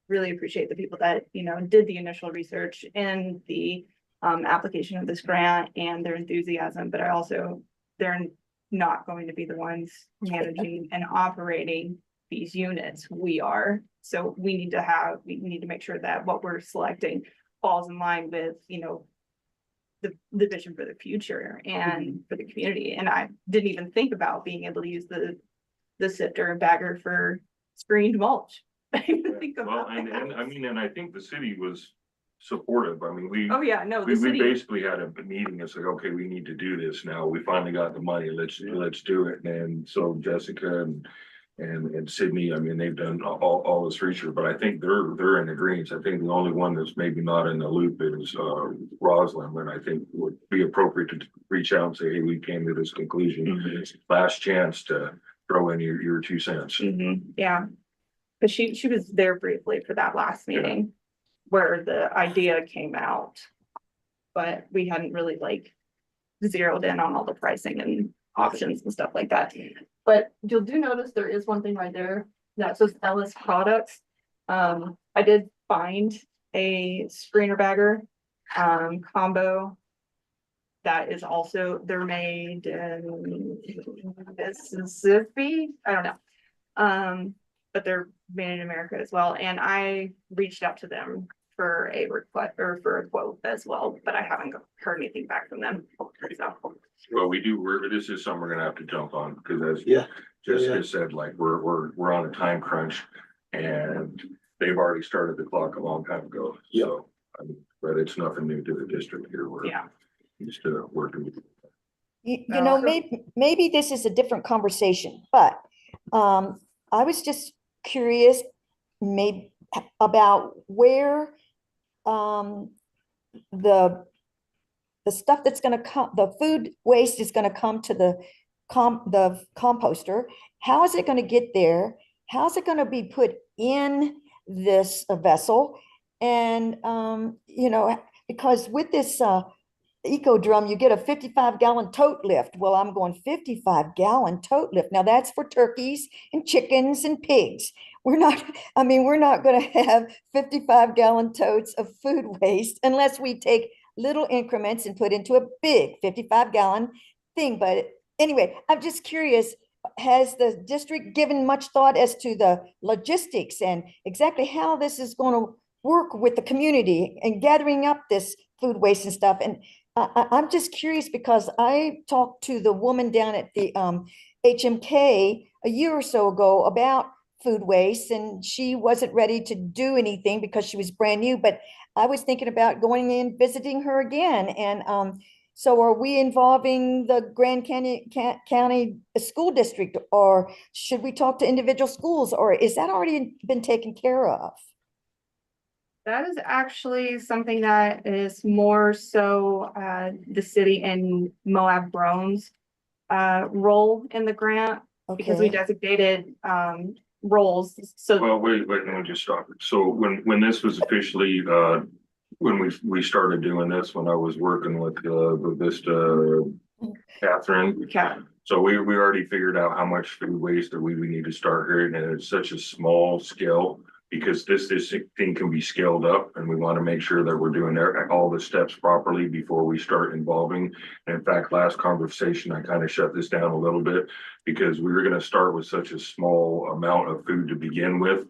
really appreciate the people that, you know, did the initial research and the application of this grant and their enthusiasm, but they're not going to be the ones managing and operating these units. We are. So we need to make sure that what we're selecting falls in line with, you know, the vision for the future and for the community. And I didn't even think about being able to use the sifter and bagger for screened mulch. I didn't think about that. And I think the city was supportive. I mean, Oh, yeah, no, the we city, basically had a meeting. It's like, okay, we need to do this now. We finally got the money. Let's do it. And so Jessica and Sydney, I mean, they've done all this research, but I think they're in agreement. I think the only one that's maybe not in the loop is Roslyn, and I think would be appropriate to reach out and say, hey, we came to this conclusion. Last chance to throw in your 2 cents. yeah. Cause she was there briefly for that last meeting where the idea came out, but we hadn't really like zeroed in on all the pricing and options and stuff like that. But you'll notice there is one thing right there that says Ellis Products. I did find a screener bagger combo that is also, they're made in Mississippi. I don't know. But they're made in America as well. And I reached out to them for a request or for a quote as well, but I haven't heard anything back from them. So. Well, this is something we're gonna have to jump on, because as Yeah. Jessica said, like, we're on a time crunch and they've already started the clock a long time ago. Yeah. So, I mean, but it's nothing new to the district here. We're just working with. You know, maybe this is a different conversation, but I was just curious maybe about where the stuff that's going to come, the food waste is going to come to the composter. How is it going to get there? How's it going to be put in this vessel? And you know, because with this eco drum, you get a 55-gallon tote lift. Well, I'm going 55-gallon tote lift. Now that's for turkeys and chickens and pigs. We're not going to have 55-gallon totes of food waste unless we take little increments and put into a big 55-gallon thing. But anyway, I'm just curious, has the district given much thought as to the logistics and exactly how this is going to work with the community and gathering up this food waste and stuff? And I'm just curious because I talked to the woman down at the HMK a year or so ago about food waste, and she wasn't ready to do anything because she was brand new, but I was thinking about going in, visiting her again. And So are we involving the Grand Canyon County School District, or should we talk to individual schools, or is that already been taken care of? That is actually something that is more so the city and Moab Brown's role in the grant, because we Okay, designated roles. So Well, wait, let me just stop it. So when this was officially, when we started doing this, when I was working with Vista, Catherine. yeah, So we already figured out how much food waste that we need to start here, and it's such a small scale. Because this thing can be scaled up, and we want to make sure that we're doing all the steps properly before we start involving. And in fact, last conversation, I kind of shut this down a little bit because we were going to start with such a small amount of food to begin with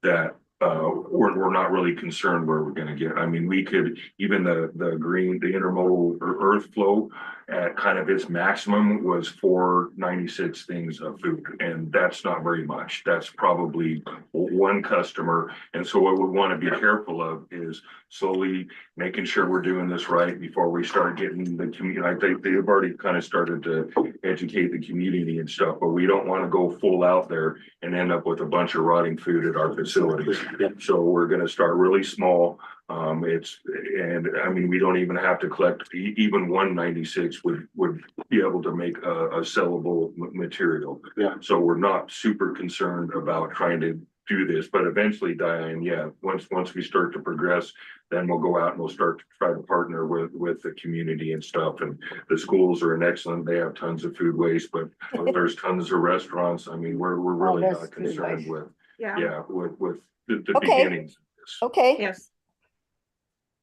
that we're not really concerned where we're going to get. I mean, we could even the intermodal or earth flow at kind of its maximum was 496 things of food, and that's not very much. That's probably one customer. And so what we want to be careful of is slowly making sure we're doing this right before we start getting the community. I think they've already kind of started to educate the community and stuff, but we don't want to go full out there and end up with a bunch of rotting food at our facilities. So we're going to start really small. I mean, we don't even have to collect, even 196 would be able to make a sellable material. Yeah. So we're not super concerned about trying to do this, but eventually, Diane, yeah, once we start to progress, then we'll go out and we'll start to try to partner with the community and stuff. And the schools are they have tons of food waste, but there's tons of restaurants. I mean, we're really there's not food concerned waste. with, yeah, with the Okay. beginnings of this. okay, yes.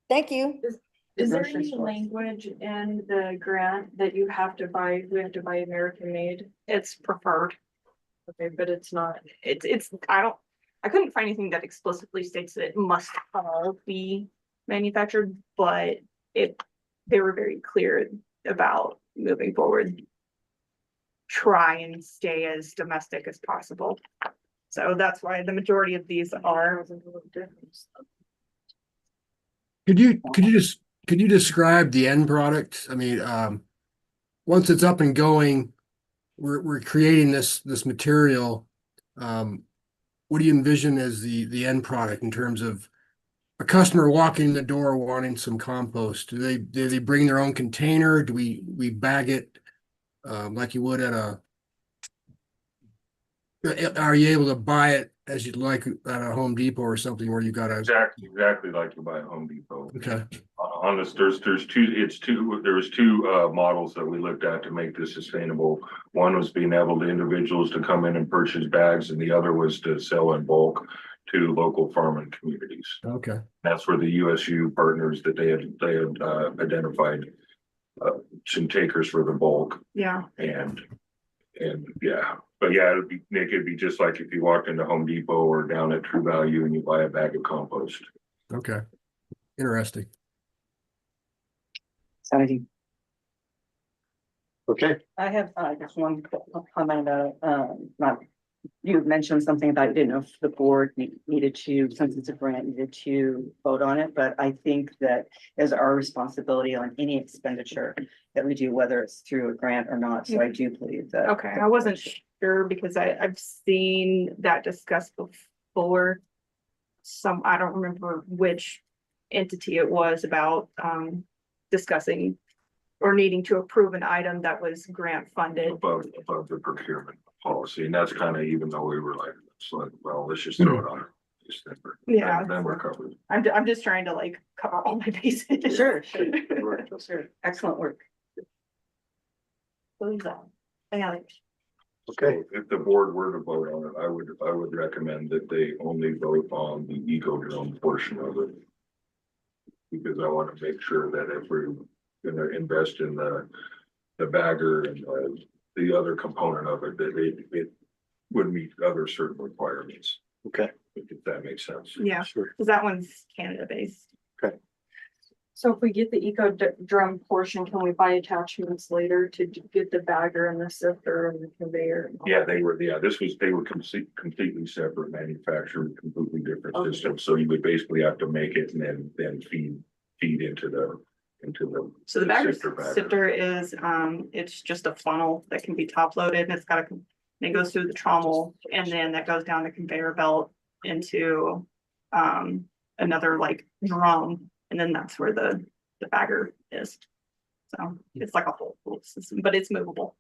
thank you. Is there Grocery any stores. language in the grant that we have to buy American made? It's preferred. Okay, but it's not, I couldn't find anything that explicitly states that it must all be manufactured, but they were very clear about moving forward. Try and stay as domestic as possible. So that's why the majority of these are. Could you describe the end product? I mean, once it's up and going, we're creating this material. What do you envision as the end product in terms of a customer walking in the door wanting some compost? Do they bring their own container? Do we bag it like you would at are you able to buy it as you'd like at a Home Depot or something where you got to? Exactly like you buy at Home Depot. Okay. On this, there was two models that we looked at to make this sustainable. one was being able to individuals to come in and purchase bags, and the other was to sell in bulk to local farming communities. Okay. That's where the USU partners that they had identified some takers for the bulk. Yeah. And yeah, but yeah, Nick, it'd be just like if you walked into Home Depot or down at True Value and you buy a bag of compost. Okay. Interesting. Sandy, Okay, I have just one comment about, not, you had mentioned something about you didn't know if the board needed to, since it's a grant, needed to vote on it, but I think that is our responsibility on any expenditure that we do, whether it's through a grant or not, so I do believe that. Okay, I wasn't sure because I've seen that discussed before. I don't remember which entity it was about, discussing or needing to approve an item that was grant funded. Above the procurement policy, and that's kind of, even though we were like, well, let's just throw it on. Yeah. Then we're covered. I'm just trying to like cover all my bases. Sure. Excellent work. Yeah. okay, If the board were to vote on it, I would recommend that they only vote on the eco-drone portion of it. Because I want to make sure that if we're gonna invest in the bagger and the other component of it, that it would meet other certain requirements, okay, if that makes sense. Yeah, sure. because that one's Canada based. So if we get the eco drum portion, can we buy attachments later to get the bagger and the sifter and the conveyor? Yeah, they were completely separate manufactured, completely different Okay. systems. So you would basically have to make it and then feed into into the. So the bagger sifter sifter is, it's just a funnel that can be top loaded and it's got a, it goes through the trommel and then that goes down the conveyor belt into, another like drum. And then that's where the bagger is. So it's like a whole system, but it's movable.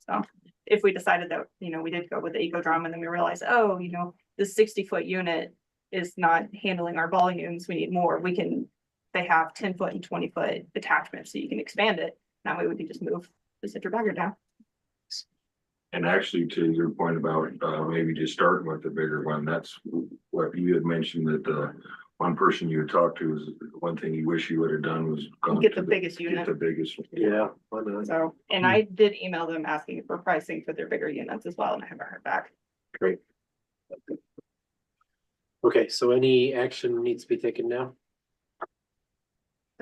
So if we decided that, you know, we did go with the eco drum and then we realized, oh, you know, this 60-foot unit is not handling our volumes, we need more, we can, they have 10-foot and 20-foot attachments, so you can expand it. That way we can just move the sifter bagger down. And actually, to your point about maybe just starting with the bigger one, that's what you had mentioned that the one person you had talked to is one thing you wish you would have done was gone Get to the biggest get unit. the biggest. Yeah. why not? So, and I did email them asking for pricing for their bigger units as well, and I haven't heard back. Great. Okay, so any action needs to be taken now? I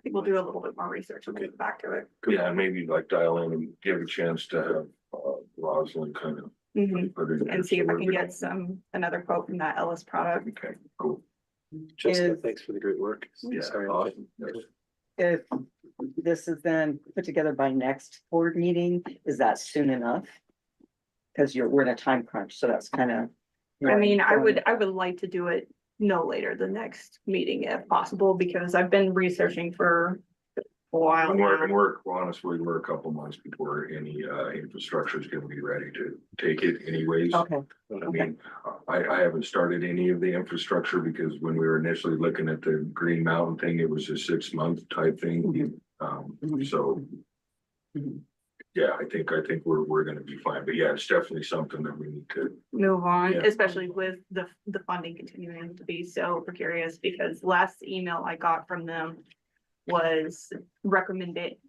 think we'll do a little bit more research and Okay. get back to it. Yeah, and maybe like dial in and give a chance to have Rosalind kind of. Mhm. put it in And see if I can there. get another quote from that Ellis product. Okay, cool. Jessica, Is- thanks for the great work. Yeah, Sorry. awesome. Yes. If this is then put together by next board meeting, is that soon enough? Cause we're in a time crunch, so that's kind of. I mean, I would like to do it no later than next meeting if possible, because I've been researching for a while And now. honestly, we're a couple months before any infrastructure is gonna be ready to take it anyways. Okay, I mean, I haven't started any of the infrastructure because when we were initially looking at the Green Mountain thing, it was a 6-month type thing. Mhm. So. Mhm. Yeah, I think we're gonna be fine, but yeah, it's definitely something that we need to. Move on, Yeah. especially with the funding continuing to be so precarious, because last email I got from them was recommending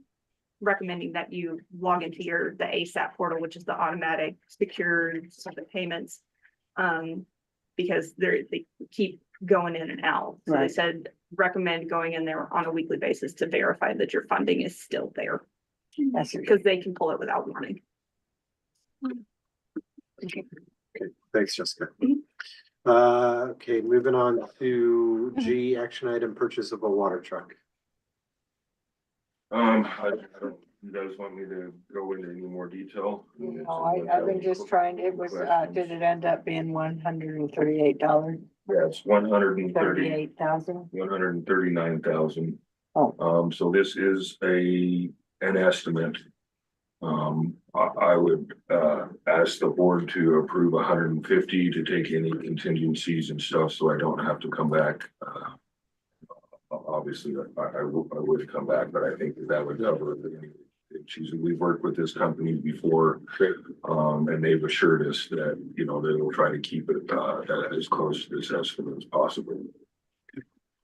that you log into the ASAP portal, which is the automatic secured something payments. Because they keep going in and out. So they Right. said, recommend going in there on a weekly basis to verify that your funding is still there, that's because they can pull it without warning. Thanks, Jessica. Mhm. Okay, moving on to G, action item, purchase of a water truck. I don't, you guys want me to go into any more detail? No, I've been just trying, it was, did it end up being $138, Yeah, it's 139,000. 38,000? Oh. So this is an estimate. I would ask the board to approve 150 to take any contingencies and stuff, so I don't have to come back. Obviously, I would come back, but I think that would cover it. We've worked with this company before, and they've assured us that, you know, they will try to keep it as close to this estimate as possible.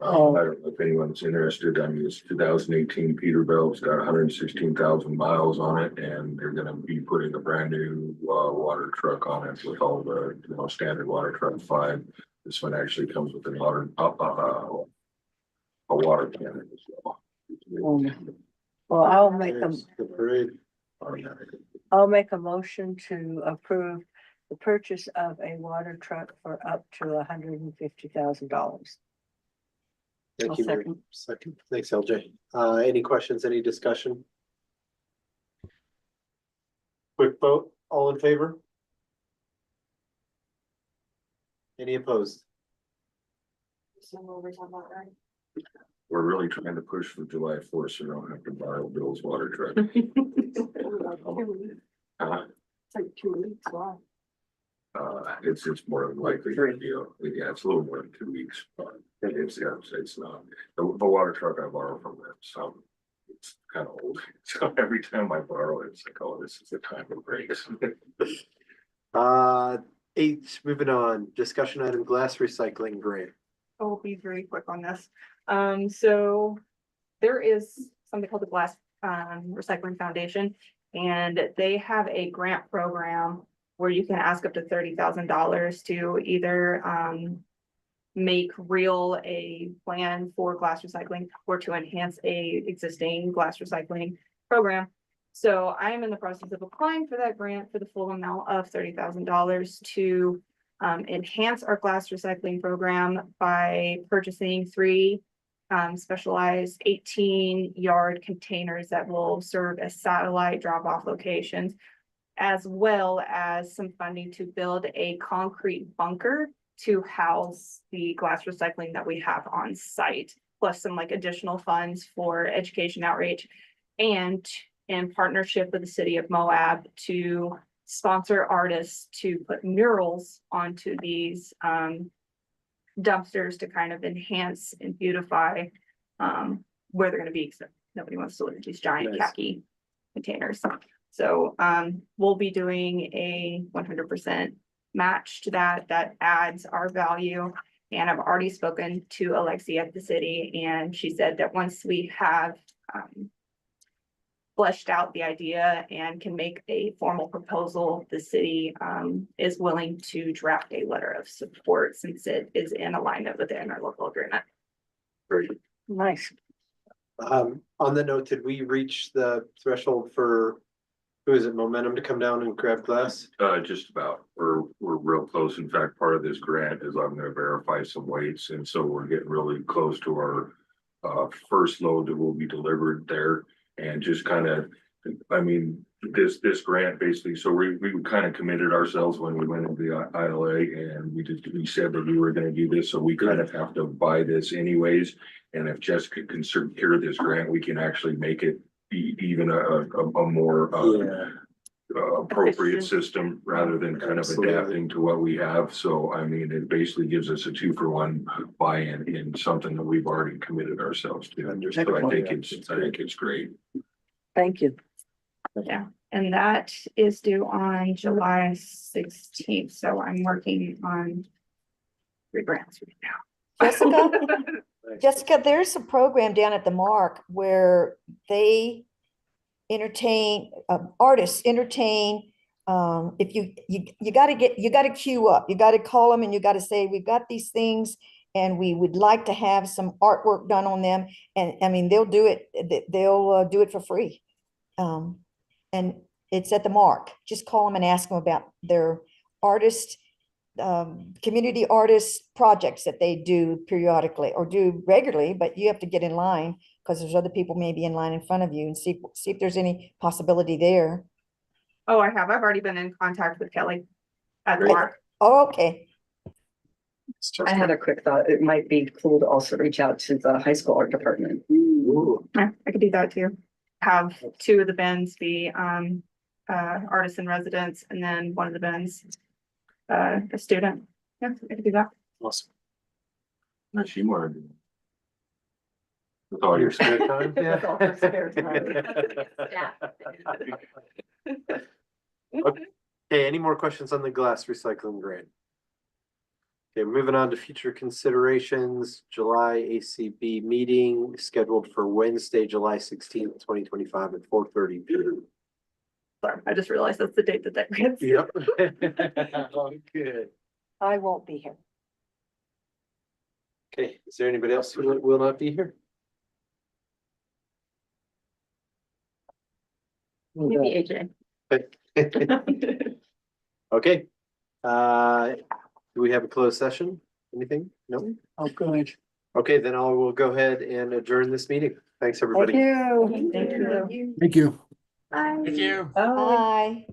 I don't know if anyone's interested. I mean, it's 2018 Peterbilt. It's got 116,000 miles on it, and they're gonna be putting a brand new water truck on it with all the, you know, standard water truck 5. This one actually comes with a water cannon as well. Well, I'll make There's the parade. a motion to approve the purchase of a water truck for up to $150,000. Thank I'll you, Mary. Second, thanks, LJ. Any questions, any discussion? Quick vote, all in favor? Any opposed? We're really trying to push for July 4th, so we don't have to borrow Bill's water truck. It's like 2 weeks, wow. It's more than likely, you know, yeah, it's a little more than 2 weeks, but it's not. The water truck I borrow from them, so it's kind of old. So every time I borrow it, it's like, oh, this is the time it breaks. 8, moving on, discussion item, glass recycling grant. I'll be very quick on this. So there is something called the Glass Recycling Foundation, and they have a grant program where you can ask up to $30,000 to either make real a plan for glass recycling or to enhance a existing glass recycling program. So I am in the process of applying for that grant for the full amount of $30,000 to enhance our glass recycling program by purchasing 3 specialized 18-yard containers that will serve as satellite drop-off locations, as well as some funding to build a concrete bunker to house the glass recycling that we have on site, plus some like additional funds for education outreach, and in partnership with the city of Moab to sponsor artists to put murals onto these dumpsters to kind of enhance and beautify where they're gonna be, because nobody wants to look at these giant Nice. khaki containers. So we'll be doing a 100% match to that. That adds our value. And I've already spoken to Alexia at the city, and she said that once we have fleshed out the idea and can make a formal proposal, the city is willing to draft a letter of support since it is in alignment with the interlocal agreement. Nice. On the note, did we reach the threshold for, who is it, Momentum to come down and grab glass? Just about, we're real close. In fact, part of this grant is I'm gonna verify some weights, and so we're getting really close to our first load that will be delivered there. And just kind of, I mean, this grant basically, so we kind of committed ourselves when we went into the ILA, and we said that we were gonna do this, so we kind of have to buy this anyways. And if Jessica can secure this grant, we can actually make it even a more appropriate system rather than kind of Absolutely. adapting to what we have. So I mean, it basically gives us a 2-for-1 buy-in in something that we've already committed ourselves to. So I think it's great. Thank you. Yeah, and that is due on July 16th. So I'm working on 3 grants right now. Jessica? Jessica, there's a program down at the Mark where they entertain, artists entertain. If you gotta queue up, you gotta call them and you gotta say, we've got these things and we would like to have some artwork done on them. And I mean, they'll do it, they'll do it for free. And it's at the Mark. Just call them and ask them about their artist, community artist projects that they do periodically or do regularly, but you have to get in line because there's other people maybe in line in front of you and see if there's any possibility there. Oh, I have. I've already been in contact with Kelly at the Great. Mark. Oh, okay. I had a quick thought. It might be cool to also reach out to the high school art department. Ooh, Yeah, I could do that too. Have 2 of the bins be artists in residence, and then one of the bins a student. Yeah, I could do that. awesome. And she wanted to. With all Your your spare time? With all her spare time. Okay, any more questions on the glass recycling grant? Okay, moving on to future considerations, July ACB meeting scheduled for Wednesday, July 16th, 2025 at 4:30 p.m. Sorry, I just realized that's the date that grants. Yep. Oh, good. I won't be here. Okay, is there anybody else who will not be here? Maybe AJ. Okay, do we have a closed session? Anything? No? Oh, good. Okay, then I will go ahead and adjourn this meeting. Thanks, Thank everybody. you. Thank you. Thank you. Bye. Bye.